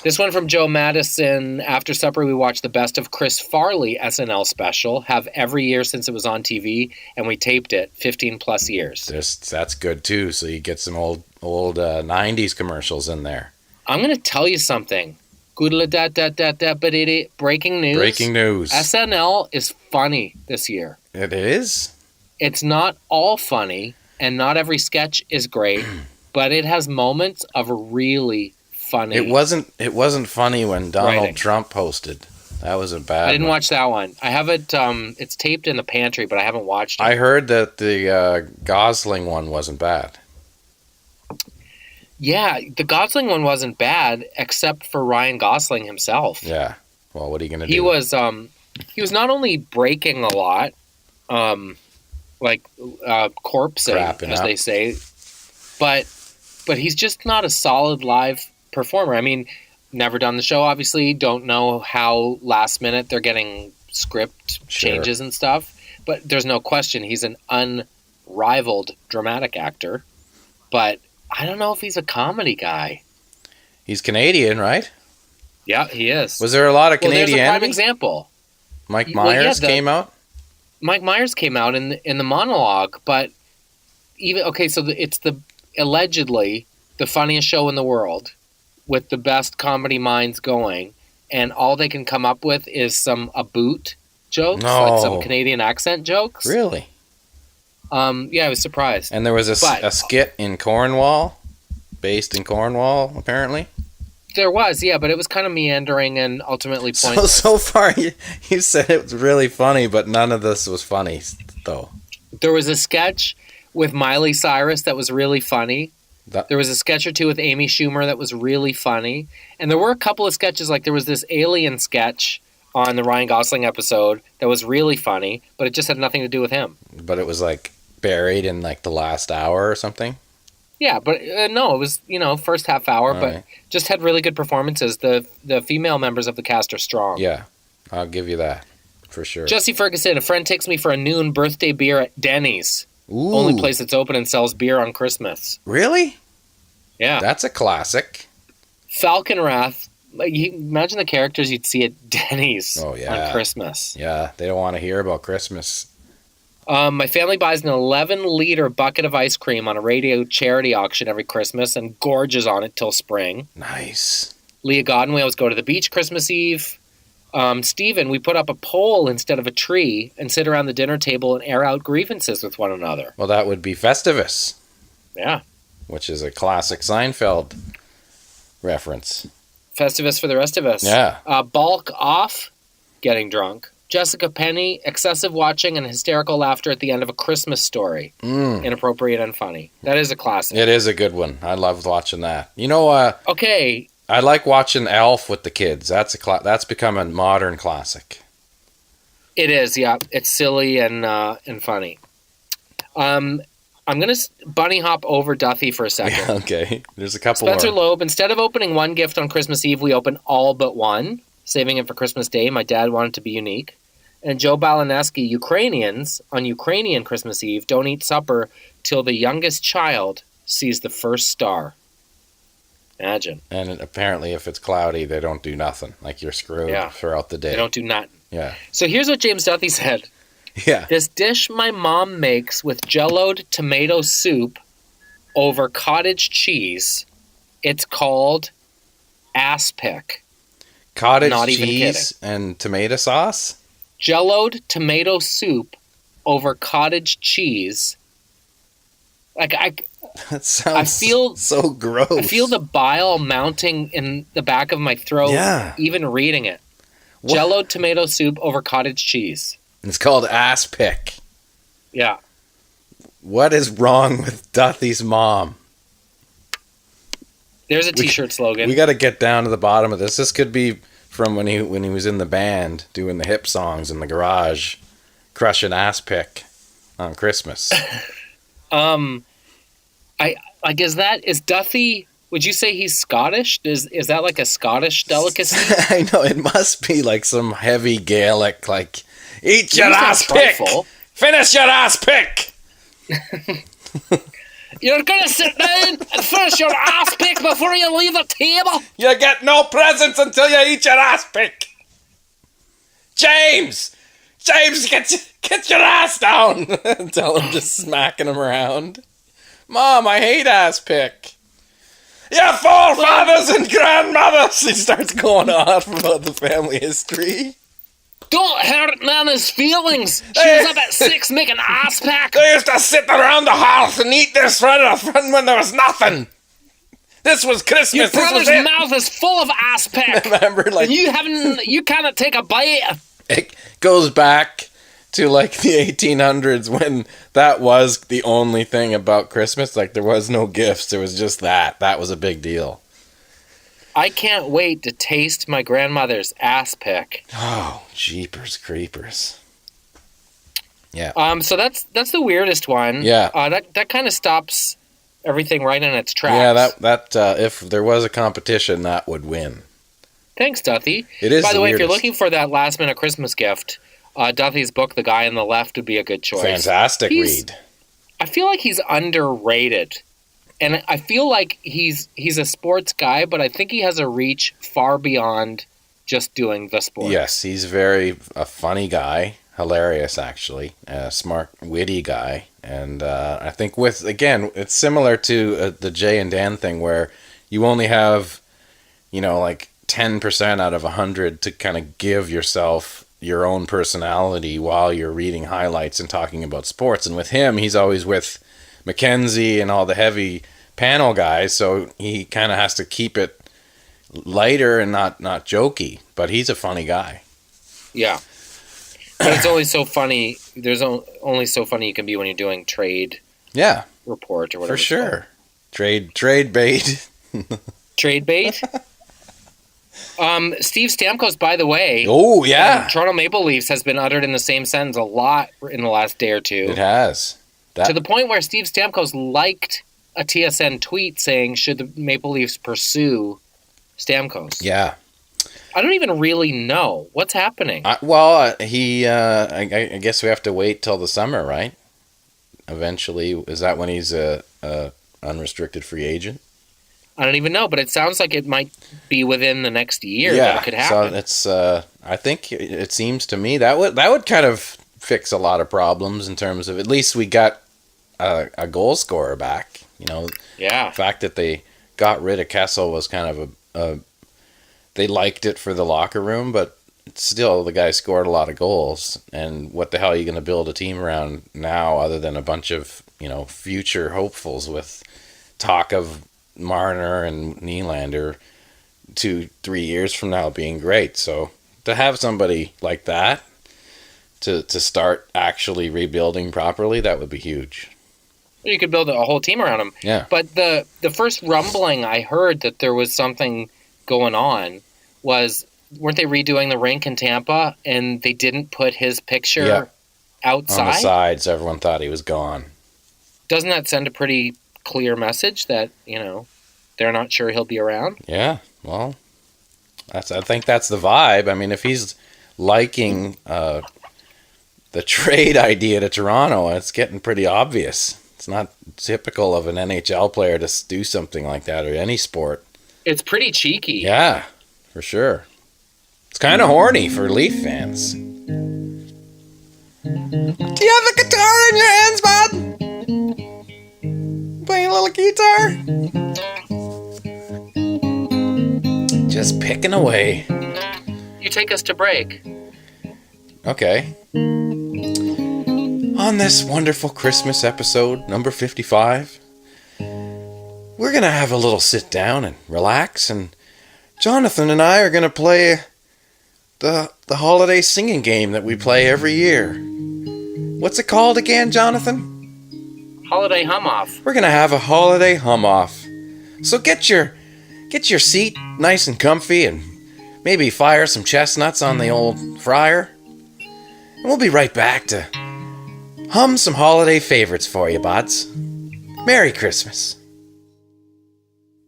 This one from Joe Madison. After supper, we watched the Best of Chris Farley SNL special. Have every year since it was on TV, and we taped it 15 plus years. That's good too. So you get some old 90s commercials in there. I'm going to tell you something. Breaking news. Breaking news. SNL is funny this year. It is? It's not all funny, and not every sketch is great, but it has moments of really funny. It wasn't funny when Donald Writing. Trump hosted. That was a bad I didn't one. watch that one. I have it. It's taped in the pantry, but I haven't watched it. I heard that the Gosling one wasn't bad. Yeah, the Gosling one wasn't bad, except for Ryan Gosling himself. Yeah. Well, what are you going to do? He was not only breaking a lot, corpsing, Crapping as up. they say, but he's just not a solid live performer. I mean, never done the show, obviously. Don't know how last minute they're getting script changes and stuff. But there's no question he's an unrivaled dramatic actor. But I don't know if he's a comedy guy. He's Canadian, right? Yeah, he is. Was there a lot of There's a prime Canadianity? example. Mike Well, yeah, Myers came out? Mike Myers came out in the monologue, but it's allegedly the funniest show in the world with the best comedy minds going, and all they can come up with is some boot jokes, like some Canadian accent jokes. Really? Yeah, I was surprised. And there was a skit in Cornwall, based in Cornwall, apparently. There was, yeah, but it was kind of meandering and ultimately pointless. So far, you said it was really funny, but none of this was funny, though. There was a sketch with Miley Cyrus that was really funny. There was a sketch or two with Amy Schumer that was really funny. And there were a couple of sketches, like there was this alien sketch on the Ryan Gosling episode that was really funny, but it just had nothing to do with him. But it was like buried in like the last hour or something? Yeah, but no, it was, first half hour, but right. Just had really good performances. The female members of the cast are strong. Yeah, I'll give you that, for sure. Jesse Ferguson, a friend takes me for a noon birthday beer at Denny's. Ooh. Only place that's open and sells beer on Christmas. Really? Yeah. That's a classic. Falcon Wrath. Like, imagine the characters you'd see at Denny's on Christmas. Yeah, they don't want to hear about Christmas. My family buys an 11-liter bucket of ice cream on a radio charity auction every Christmas and gorges on it till spring. Nice. Leah Godwin, we always go to the beach Christmas Eve. Stephen, we put up a pole instead of a tree and sit around the dinner table and air out grievances with one another. Well, that would be Festivus. Yeah. Which is a classic Seinfeld reference. Festivus for the rest of us. Yeah. Bulk off, getting drunk. Jessica Penny, excessive watching and hysterical laughter at the end of A Christmas Story. Inappropriate and funny. That is a classic. It is a good one. I loved watching that. Okay. I like watching Elf with the kids. That's become a modern classic. It is, yeah. It's silly and funny. I'm going to bunny hop over Duthie for a second. Yeah, okay. There's a couple Spencer more. Loeb, instead of opening one gift on Christmas Eve, we open all but one, saving it for Christmas Day. My dad wanted to be unique. And Joe Balaneski, Ukrainians, on Ukrainian Christmas Eve, don't eat supper till the youngest child sees the first star. Imagine. And apparently if it's cloudy, they don't do nothing. Like you're screwed throughout the day. They don't do nothing. Yeah. So here's what James Duthie said. Yeah. This dish my mom makes with jelloed tomato soup over cottage cheese, it's called ass pick. Cottage Not even cheese and tomato sauce? Jelloed tomato soup over cottage cheese. That sounds so gross. I feel the bile mounting in the back of my throat, even reading it. What? Jelloed tomato soup over cottage cheese. It's called ass pick. Yeah. What is wrong with Duthie's mom? There's a t-shirt slogan. We got to get down to the bottom of this. This could be from when he was in the band doing the hip songs in the garage, crushing ass pick on Christmas. Is Duthie? Would you say he's Scottish? Is that like a Scottish delicacy? I know it must be like some heavy Gaelic, like eat your ass pick, finish your ass pick. You're gonna sit down and finish your ass pick before you leave the table. You get no presents until you eat your ass pick. James, get your ass down. Tell him, just smacking him around. Mom, I hate ass pick. Your forefathers and grandmothers. He starts going off about the family history. Don't hurt Nana's feelings. She was up at 6 making ass pick. They used to sit around the hearth and eat this right in front when there was nothing. This was Christmas. Your This was brother's it. mouth is full of ass pick. Remember, like, And you cannot take a bite. it goes back to like the 1800s when that was the only thing about Christmas. Like, there was no gifts. There was just that. That was a big deal. I can't wait to taste my grandmother's ass pick. Oh, jeepers creepers. Yeah. So that's the weirdest one. Yeah. That kind of stops everything right in its tracks. Yeah, that if there was a competition, that would win. Thanks, Duthie. It is. By the way, weirdest. if you're looking for that last minute Christmas gift, Duthie's book, The Guy on the Left, would be a good choice. Fantastic read. I feel like he's underrated. And I feel like he's a sports guy, but I think he has a reach far beyond just doing the sport. Yes, he's a funny guy. Hilarious, actually. A smart, witty guy. And I think it's similar to the Jay and Dan thing where you only have, like 10% out of 100 to kind of give yourself your own personality while you're reading highlights and talking about sports. And with him, he's always with Mackenzie and all the heavy panel guys, so he kind of has to keep it lighter and not jokey. But he's a funny guy. Yeah. But it's only so funny. There's only so funny you can be when you're doing trade report or whatever. For sure. Trade bait. Trade bait? Steve Stamkos, by the way. Oh, yeah. Toronto Maple Leafs has been uttered in the same sentence a lot in the last day or two. It has. To the point where Steve Stamkos liked a TSN tweet saying, should the Maple Leafs pursue Stamkos? Yeah. I don't even really know. What's happening? I guess we have to wait till the summer, right? Eventually. Is that when he's a unrestricted free agent? I don't even know, but it sounds like it might be within the next year that it could happen. So it's, I think it seems to me that would kind of fix a lot of problems in terms of, at least we got a goal scorer back. Yeah. The fact that they got rid of Kessel was kind of they liked it for the locker room, but still the guy scored a lot of goals. And what the hell are you going to build a team around now other than a bunch of, future hopefuls with talk of Marner and Nylander 2-3 years from now being great. So to have somebody like that to start actually rebuilding properly, that would be huge. You could build a whole team around him. Yeah. But the first rumbling I heard that there was something going on was, weren't they redoing the rink in Tampa and they didn't put his picture outside? On the sides, everyone thought he was gone. Doesn't that send a pretty clear message that, they're not sure he'll be around? Yeah, well, I think that's the vibe. I mean, if he's liking the trade idea to Toronto, it's getting pretty obvious. It's not typical of an NHL player to do something like that, or any sport. It's pretty cheeky. Yeah, for sure. It's kind of horny for Leaf fans. Do you have a guitar in your hands, bud? Playing a little guitar? Just picking away. You take us to break. Okay. On this wonderful Christmas episode, number 55, we're going to have a little sit down and relax, and Jonathan and I are going to play the holiday singing game that we play every year. What's it called again, Jonathan? Holiday hum-off. We're going to have a holiday hum-off. So get your seat nice and comfy and maybe fire some chestnuts on the old fryer. And we'll be right back to hum some holiday favorites for you, buds. Merry Christmas.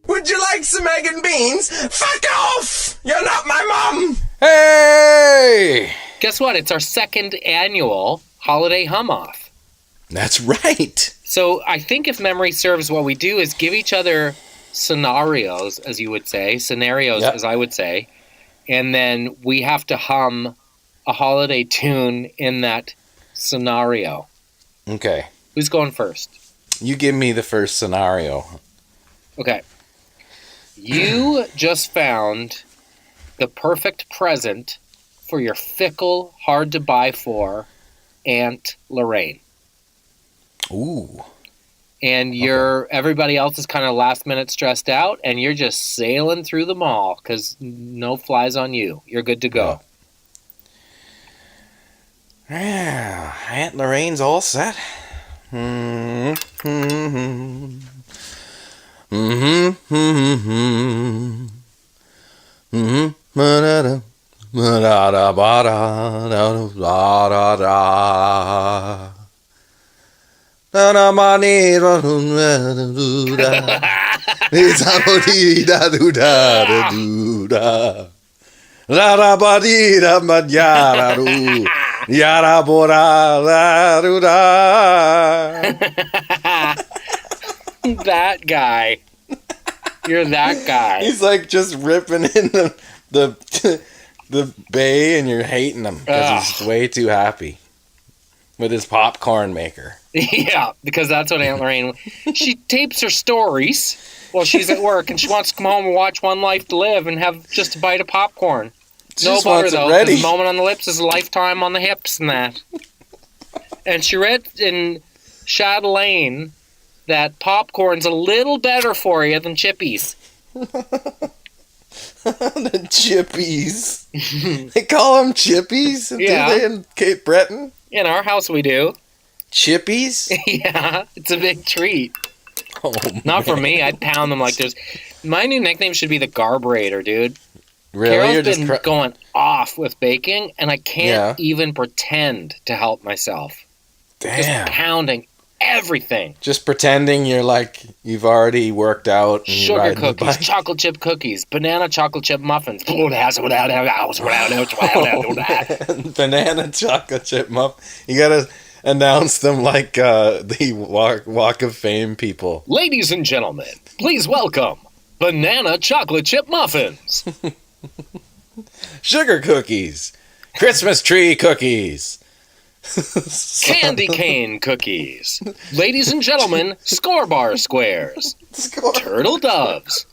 Would you like some egg and beans? Fuck off! You're not my mom! Hey! Guess what? It's our second annual holiday hum-off. That's right. So I think if memory serves, what we do is give each other scenarios, as you would say, as I would say, and then we have to hum a holiday tune in that scenario. Okay. Who's going first? You give me the first scenario. Okay. You just found the perfect present for your fickle, hard-to-buy-for Aunt Lorraine. Ooh. and everybody else is kind of last minute stressed out, and you're just sailing through the mall because no flies on you. You're good to go. Yeah, Aunt Lorraine's all set. That guy. You're that guy. He's like just ripping in the bay, and you're hating him because he's way too happy with his popcorn maker. Yeah, because that's what Aunt Lorraine... She tapes her stories while she's at work, and she wants to come home and watch One Life to Live and have just a bite of popcorn. No butter, though, because the moment on the lips is a lifetime on the hips and that. And she read in Chatelaine that popcorn's a little better for you than chippies. The chippies. They call them chippies? Yeah. Do they in Cape Breton? In our house we do. Chippies? Yeah, it's a big treat. Oh, Not for me. I'd pound them like there's... My new nickname should be the Garburator, dude. Really? Carol's been going off with baking, and I can't even pretend to help myself. Damn. Just pounding everything. Just pretending you've already worked out. And Sugar cookies, chocolate chip cookies, banana chocolate chip muffins. Banana chocolate chip muffin. You gotta announce them like the Walk of Fame people. Ladies and gentlemen, please welcome banana chocolate chip muffins. Sugar cookies. Christmas tree cookies. Candy cane cookies. Ladies and gentlemen, score bar squares. Turtle doves.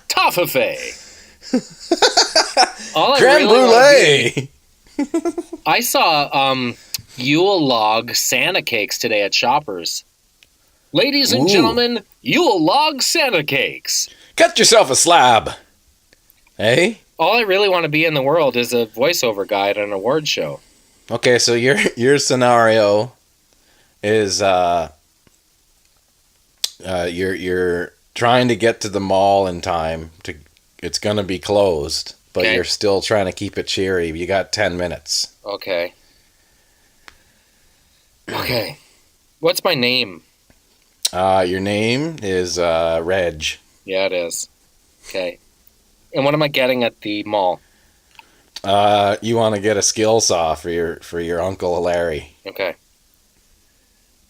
Toffee. Creme brulee. I saw Yule log Santa cakes today at Shoppers. Ladies and gentlemen, Yule log Santa cakes. Cut yourself a slab. Hey? All I really want to be in the world is a voiceover guy at an award show. Okay, so your scenario is you're trying to get to the mall in time. It's gonna be closed, but you're still trying to keep it cheery. You got 10 minutes. Okay. Okay. What's my name? Your name is Reg. Yeah, it is. Okay. And what am I getting at the mall? You want to get a skill saw for your Uncle Larry. Okay.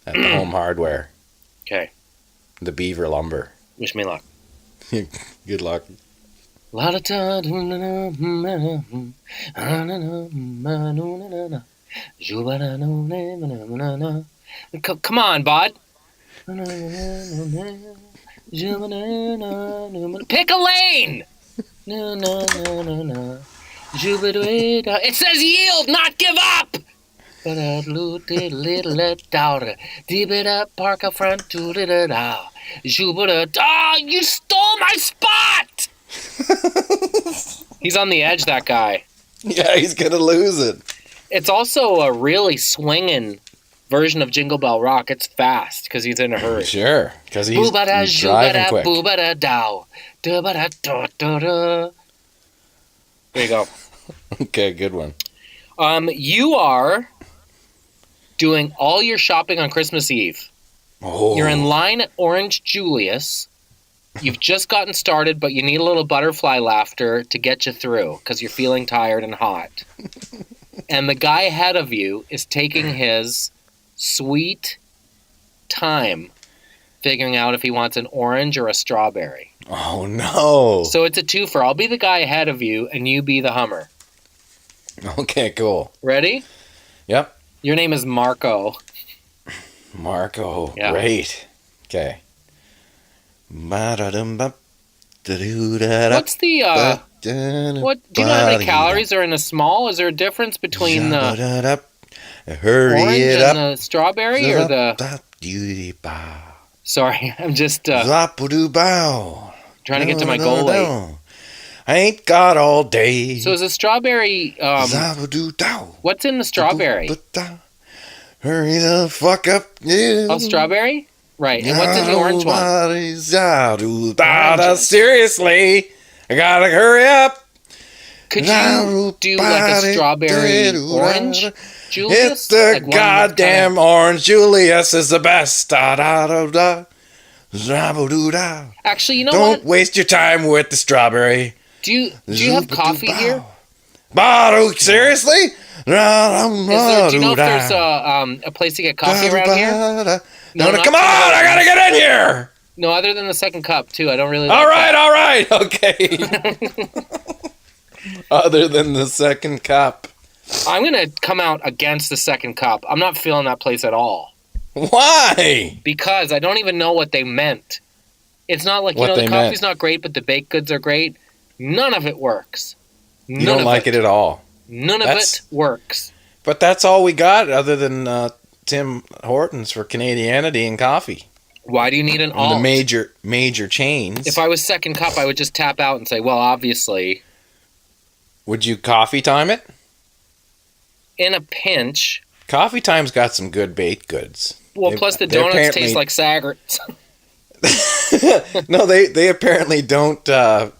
At the Home Hardware. Okay. The Beaver Lumber. Wish me luck. Good luck. Come on, bud. Pick a lane. It says yield, not give up. Park up front. You stole my spot. He's on the edge, that guy. Yeah, he's gonna lose it. It's also a really swinging version of Jingle Bell Rock. It's fast because he's in a hurry. Sure, because he's driving quick. There you go. Okay, good one. You are doing all your shopping on Christmas Eve. Oh. You're in line at Orange Julius. You've just gotten started, but you need a little butterfly laughter to get you through because you're feeling tired and hot. And the guy ahead of you is taking his sweet time figuring out if he wants an orange or a strawberry. Oh, no. So it's a twofer. I'll be the guy ahead of you, and you be the Hummer. Okay, cool. Ready? Yep. Your name is Marco. Marco. Yeah. Great. Okay. What's the, do you know how many calories are in a small? Is there a difference between the orange and the strawberry or the Sorry, I'm just Zap-a-doo-bow. trying to get to my goal weight. I ain't got all day. So is a strawberry... Zap-a-doo-dow. what's in the strawberry? Hurry the fuck up, yeah. Oh, strawberry? Right, and what's in the orange one? Seriously, I gotta hurry up. Could you do like a strawberry orange, Julius? It's the Like one goddamn orange. Julius is the best. Da-da-da-da. Zap-a-doo-dow. Actually, you know Don't what? waste your time with the strawberry. Do you have coffee here? Seriously? Do you know if there's a place to get coffee around here? No, come on! I gotta get in here! No, other than the second cup, too. I don't really All like right, okay. Other than the second cup. I'm going to come out against the second cup. I'm not feeling that place at all. Why? Because I don't even know what they meant. It's not like, the coffee's not great, but the baked goods are great. None of it works. You don't like it at all. None of it works. But that's all we got other than Tim Hortons for Canadianity and coffee. Why do you need an alt? The major chains. If I was second cup, I would just tap out and say, well, obviously. Would you coffee time it? In a pinch. Coffee Time's got some good baked goods. Well, plus the donuts taste like Taggart. No, they apparently don't.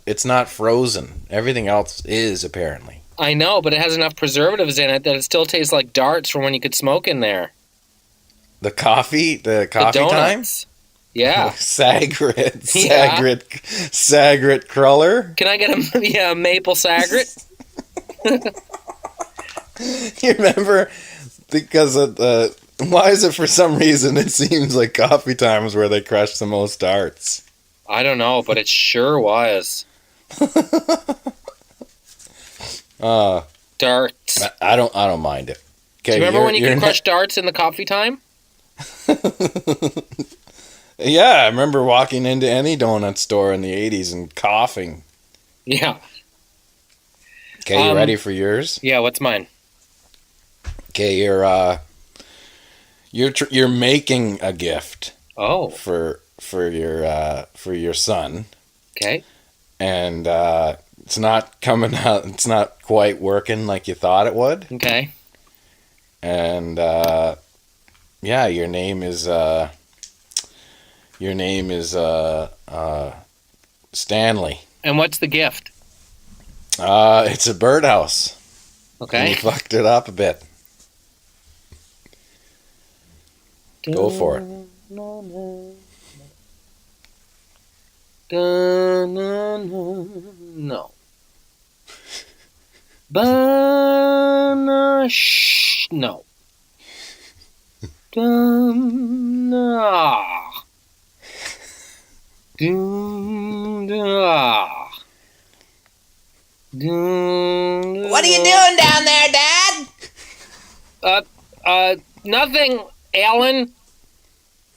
It's not frozen. Everything else is, apparently. I know, but it has enough preservatives in it that it still tastes like darts from when you could smoke in there. The coffee time? Yeah. Saggart Cruller. Can I get a maple Saggart? You remember, because of why is it for some reason it seems like Coffee Time is where they crush the most darts? I don't know, but it sure was. Darts. I don't mind it. Do you remember when you could crush darts in the Coffee Time? Yeah, I remember walking into any donut store in the 80s and coughing. Yeah. Okay, you ready for yours? Yeah, what's mine? Okay, you're making a gift. Oh. For your son. Okay. And it's not coming out. It's not quite working like you thought it would. Okay. And yeah, your name is Stanley. And what's the gift? It's a birdhouse. Okay. And you fucked it up a bit. Go for it. No. No. What are you doing down there, Dad? Nothing, Alan.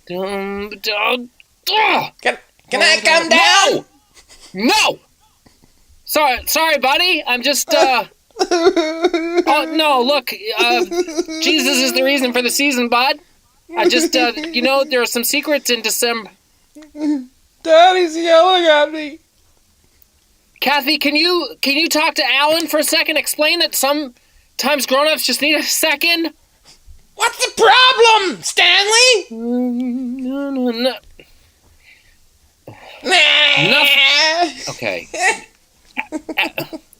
Can I come down? No. Sorry, buddy. I'm just. Oh no! Look, Jesus is the reason for the season, bud. I just, there are some secrets in December. Daddy's yelling at me. Kathy, can you talk to Alan for a second? Explain that sometimes grown-ups just need a second. What's the problem, Stanley? No. Okay.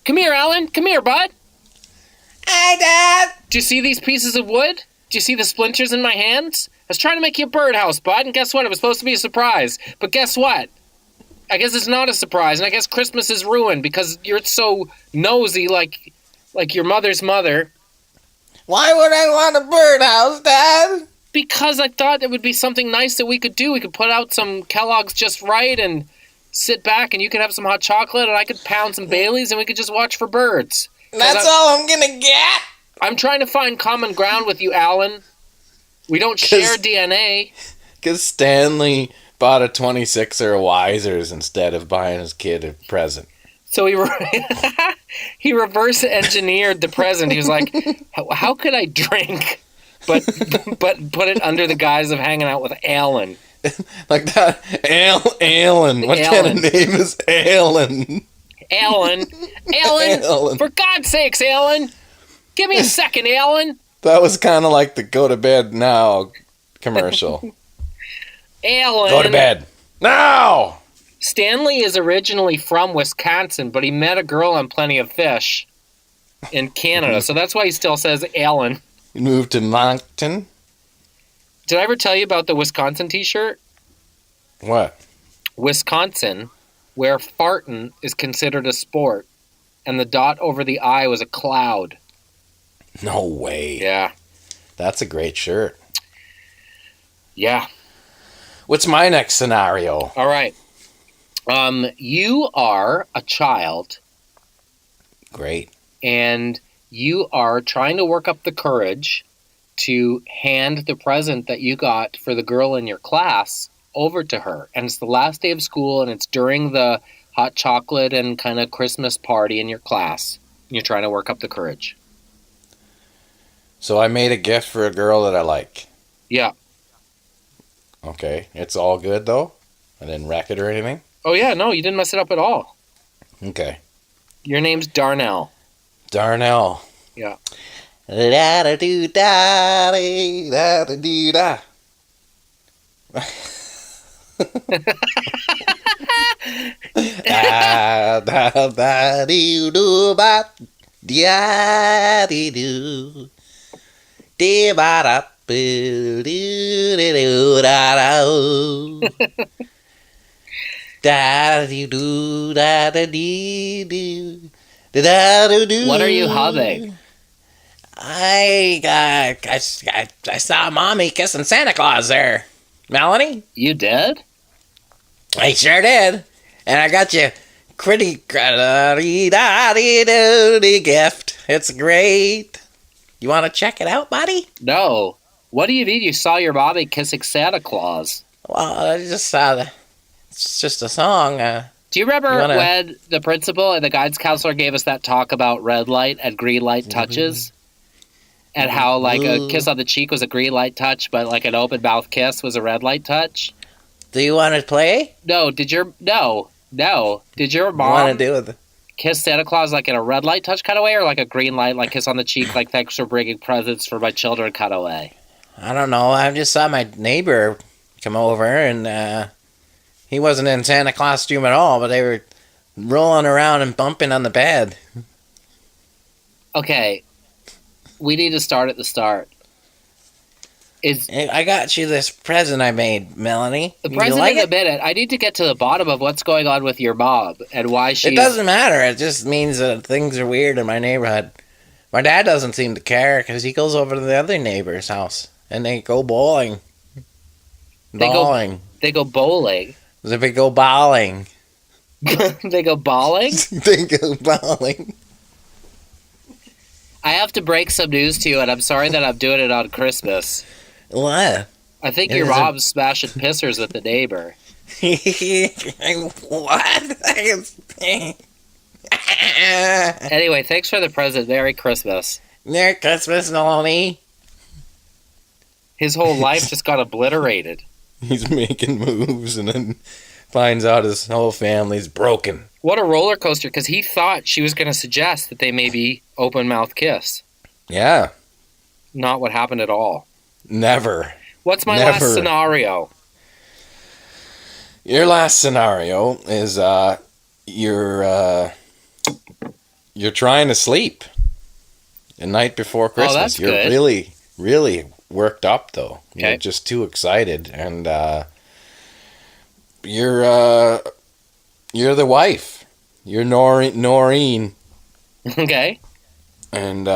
Come here, Alan. Come here, bud. Hi, Dad. Do you see these pieces of wood? Do you see the splinters in my hands? I was trying to make you a birdhouse, bud, and guess what? It was supposed to be a surprise. But guess what? I guess it's not a surprise, and I guess Christmas is ruined because you're so nosy like your mother's mother. Why would I want a birdhouse, Dad? Because I thought it would be something nice that we could do. We could put out some Kellogg's Just Right and sit back, and you could have some hot chocolate, and I could pound some Baileys, and we could just watch for birds. That's all I'm gonna get? I'm trying to find common ground with you, Alan. We don't share DNA. Because Stanley bought a 26er of Wisers instead of buying his kid a present. So he reverse engineered the present. He was like, how could I drink but put it under the guise of hanging out with Alan? Like that. Alan. What kind of name is Alan? Alan. Alan. For God's sakes, Alan. Give me a second, Alan. That was kind of like the go to bed now commercial. Alan. Go to bed. Now! Stanley is originally from Wisconsin, but he met a girl on Plenty of Fish in Canada, so that's why he still says Alan. You moved to Moncton? Did I ever tell you about the Wisconsin t-shirt? What? Wisconsin, where fartin' is considered a sport, and the dot over the I was a cloud. No way. Yeah. That's a great shirt. Yeah. What's my next scenario? All right. You are a child. Great. And you are trying to work up the courage to hand the present that you got for the girl in your class over to her. And it's the last day of school, and it's during the hot chocolate and kind of Christmas party in your class. You're trying to work up the courage. So I made a gift for a girl that I like. Yeah. Okay. It's all good, though? I didn't wreck it or anything? Oh, yeah, no, you didn't mess it up at all. Okay. Your name's Darnell. Darnell. Yeah. Da-da-do-da-dee-da-da-dee-da. Da-da-dee-do-ba-dee-da-dee-do. Dee-ba-da-boo-doo-doo-da-da-oo. Da-dee-do-da-da-dee-doo. Da-da-do-do. What are you humming? I saw Mommy kissing Santa Claus there, Melanie. You did? I sure did. And I got you pretty gift. It's great. You want to check it out, buddy? No. What do you mean you saw your mommy kissing Santa Claus? Well, I just saw it's just a song. Do you remember when the principal and the guidance counselor gave us that talk about red light and green light touches? And how, like, a kiss on the cheek was a green light touch, but, like, an open mouth kiss was a red light touch? Do you want to play? No. Did your mom Want to do it? kiss Santa Claus, like, in a red light touch kind of way, or, like, a green light, like, kiss on the cheek, like, thanks for bringing presents for my children kind of way? I don't know. I just saw my neighbor come over, and he wasn't in Santa Claus costume at all, but they were rolling around and bumping on the bed. Okay. We need to start at the start. I got you this present I made, Melanie. The present in a minute. I need to get to the bottom of what's going on with your mom and why she. It doesn't matter. It just means that things are weird in my neighborhood. My dad doesn't seem to care because he goes over to the other neighbor's house and they go bowling. They go bowling. They go bowling. They go bowling? They go bowling. I have to break some news to you, and I'm sorry that I'm doing it on Christmas. What? I think your mom's smashing pissers with the neighbor. What? Anyway, thanks for the present. Merry Christmas. Merry Christmas, Melanie. His whole life just got obliterated. He's making moves and then finds out his whole family's broken. What a roller coaster, because he thought she was going to suggest that they maybe open-mouth kiss. Yeah. Not what happened at all. Never. What's my last scenario? Your last scenario is you're trying to sleep the night before Christmas. Oh, that's you're good. Really, really worked up though. Okay. You're just too excited, and you're the wife. You're Noreen. Okay. And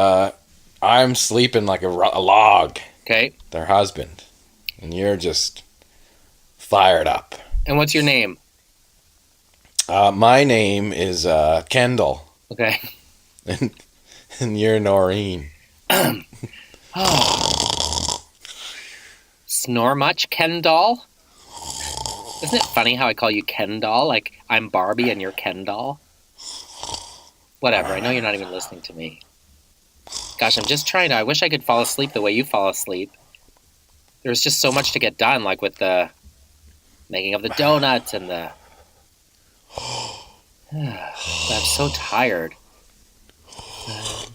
I'm sleeping like a log. Okay. Their husband. And you're just fired up. And what's your name? My name is Kendall. Okay. And you're Noreen. Snore much, Ken doll? Isn't it funny how I call you Ken doll? Like, I'm Barbie and you're Ken doll? Whatever, I know you're not even listening to me. Gosh, I'm just trying to... I wish I could fall asleep the way you fall asleep. There's just so much to get done, like with the making of the donuts and the... I'm so tired. What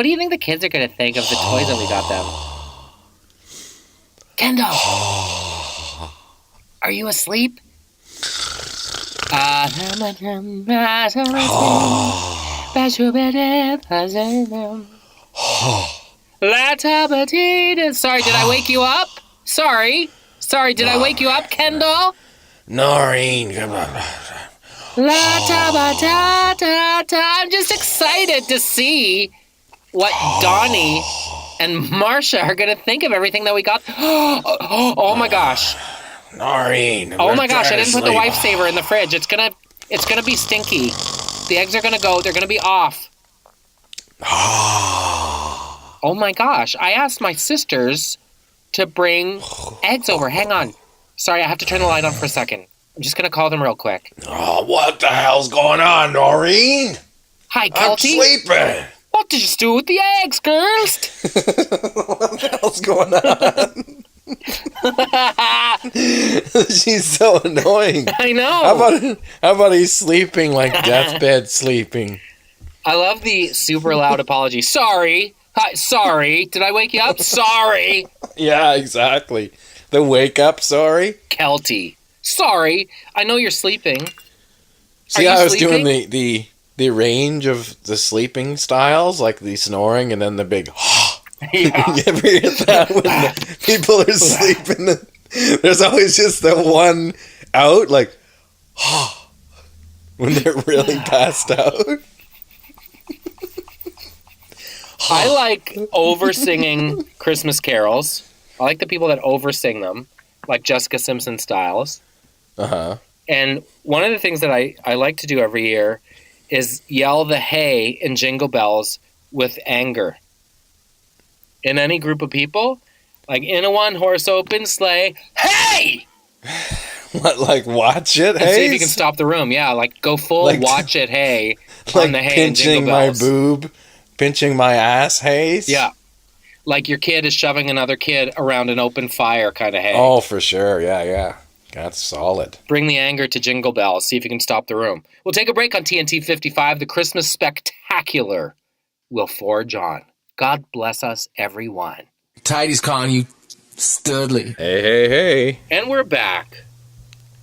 do you think the kids are going to think of the toys that we got them? Kendall! Are you asleep? Sorry, did I wake you up? Sorry, did I wake you up, Kendall? Noreen, come on. I'm just excited to see what Donnie and Marcia are going to think of everything that we got. Oh my gosh. Noreen. Oh my gosh, I didn't put the wife saver in the fridge. It's gonna be stinky. The eggs are gonna go, they're gonna be off. Oh my gosh, I asked my sisters to bring eggs over. Hang on. Sorry, I have to turn the light on for a second. I'm just gonna call them real quick. Oh, what the hell's going on, Noreen? Hi, Kelty. I'm sleeping. What did you do with the eggs, girls? What the hell's going on? She's so annoying. I know. How about he's sleeping like deathbed sleeping? I love the super loud apology. Sorry. Hi, sorry. Did I wake you up? Sorry. Yeah, exactly. The wake up, sorry. Kelty. Sorry. I know you're sleeping. See, I was doing the range of the sleeping styles, like the snoring and then the big Yeah. You ever hear that when the people are sleeping? There's always just the one out, like, when they're really passed out. I like over-singing Christmas carols. I like the people that over-sing them, like Jessica Simpson styles. Uh-huh. And one of the things that I like to do every year is yell the hey in Jingle Bells with anger. In any group of people, like in a one-horse open sleigh, hey! What, like watch it, And hey? see if you can stop the room. Yeah, like go full Like watch it, hey, like on the hey in Jingle pinching my Bells. boob, pinching my ass, hey? Yeah. Like your kid is shoving another kid around an open fire kind of hey. Oh, for sure. Yeah. That's solid. Bring the anger to Jingle Bells. See if you can stop the room. We'll take a break on TNT 55. The Christmas Spectacular will forge on. God bless us, everyone. Tidy's calling you Studley. Hey. And we're back.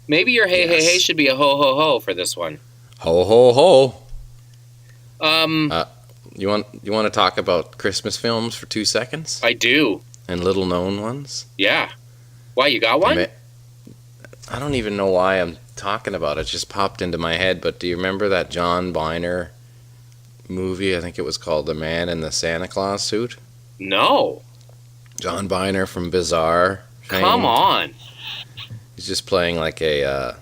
Maybe your hey should be a ho ho ho for this one. Ho, ho, ho. You want to talk about Christmas films for 2 seconds? I do. And little known ones? Yeah. Why, you got one? I don't even know why I'm talking about it. It just popped into my head, but do you remember that John Byner movie? I think it was called The Man in the Santa Claus Suit. No. John Byner from Bizarre. Come on. He's just playing like a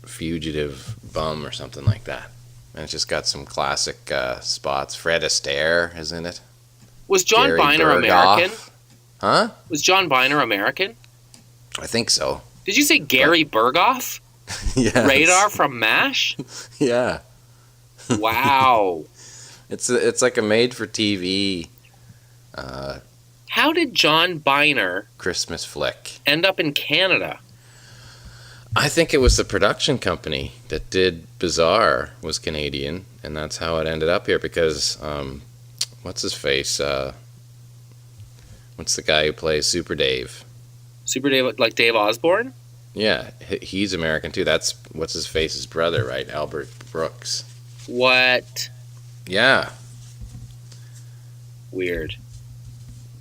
fugitive bum or something like that. And it's just got some classic spots. Fred Astaire is in it. Was John Gary Byner Burghoff. American? Huh? Was John Byner American? I think so. Did you say Gary Burghoff? Yes. Radar from MASH? Yeah. Wow. It's like a made-for-TV How did John Byner Christmas flick. end up in Canada? I think it was the production company that did Bizarre was Canadian, and that's how it ended up here because, what's his face? What's the guy who plays Super Dave? Super Dave, like Dave Osborne? Yeah, he's American too. That's what's his face's brother, right? Albert Brooks. What? Yeah. Weird.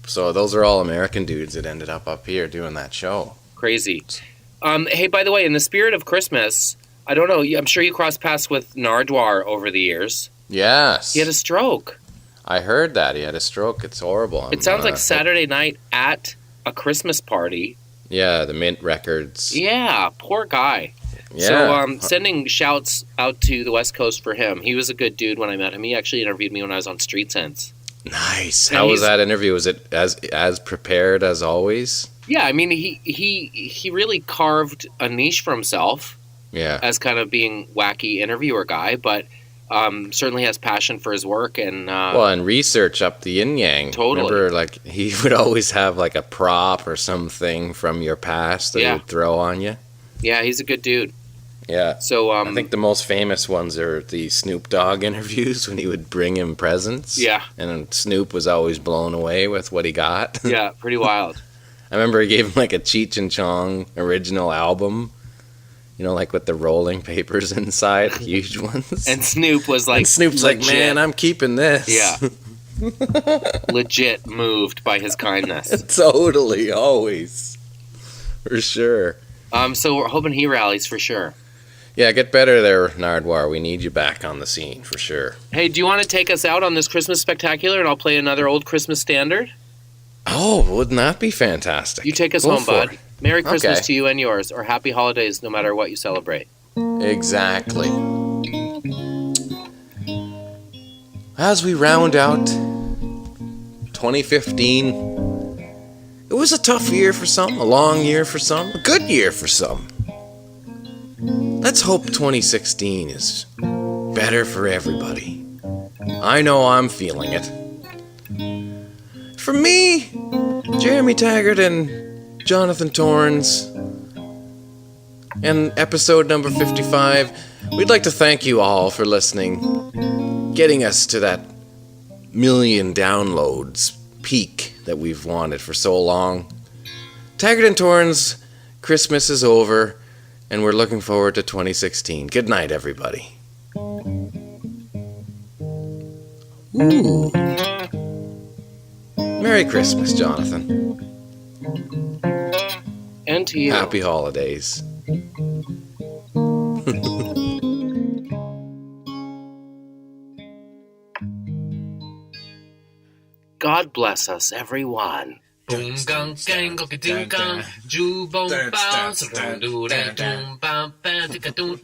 So those are all American dudes that ended up here doing that show. Crazy. Hey, by the way, in the spirit of Christmas, I don't know, I'm sure you crossed paths with Nardwar over the years. Yes. He had a stroke. I heard that. He had a stroke. It's horrible. It sounds like Saturday night at a Christmas party. Yeah, the Mint Records. Yeah, poor guy. Yeah. So sending shouts out to the West Coast for him. He was a good dude when I met him. He actually interviewed me when I was on Street Sense. Nice. And How was that interview? Was it as prepared as always? Yeah, I mean, he really carved a niche for himself Yeah. as kind of being wacky interviewer guy, but Certainly has passion for his work and and research up the yin yang. Totally. Remember, like, he would always have like a prop or something from your past that he would throw on you. Yeah, he's a good dude. Yeah. So I think the most famous ones are the Snoop Dogg interviews when he would bring him presents. Yeah. And Snoop was always blown away with what he got. Yeah, pretty wild. I remember he gave him like a Cheech and Chong original album. You know, like with the rolling papers inside, huge ones. And Snoop was like, and Snoop's legit. Like, man, I'm keeping this. Yeah. Legit moved by his kindness. Totally, always. For sure. So we're hoping he rallies for sure. Yeah, get better there, Nardwar. We need you back on the scene for sure. Hey, do you want to take us out on this Christmas spectacular and I'll play another old Christmas standard? Oh, wouldn't that be fantastic? You take us home, bud. It. Merry Christmas to you and yours, or happy holidays no matter what you celebrate. Exactly. As we round out 2015, it was a tough year for some, a long year for some, a good year for some. Let's hope 2016 is better for everybody. I know I'm feeling it. For me, Jeremy Taggart and Jonathan Torrens, and episode number 55, we'd like to thank you all for listening, getting us to that 1 million downloads peak that we've wanted for so long. Taggart and Torrens, Christmas is over, and we're looking forward to 2016. Good night, everybody. Ooh. Merry Christmas, Jonathan. And to you. Happy holidays. God bless us, everyone. Boom gang gang go ding gang ju boom bounce do do boom bam bam tika do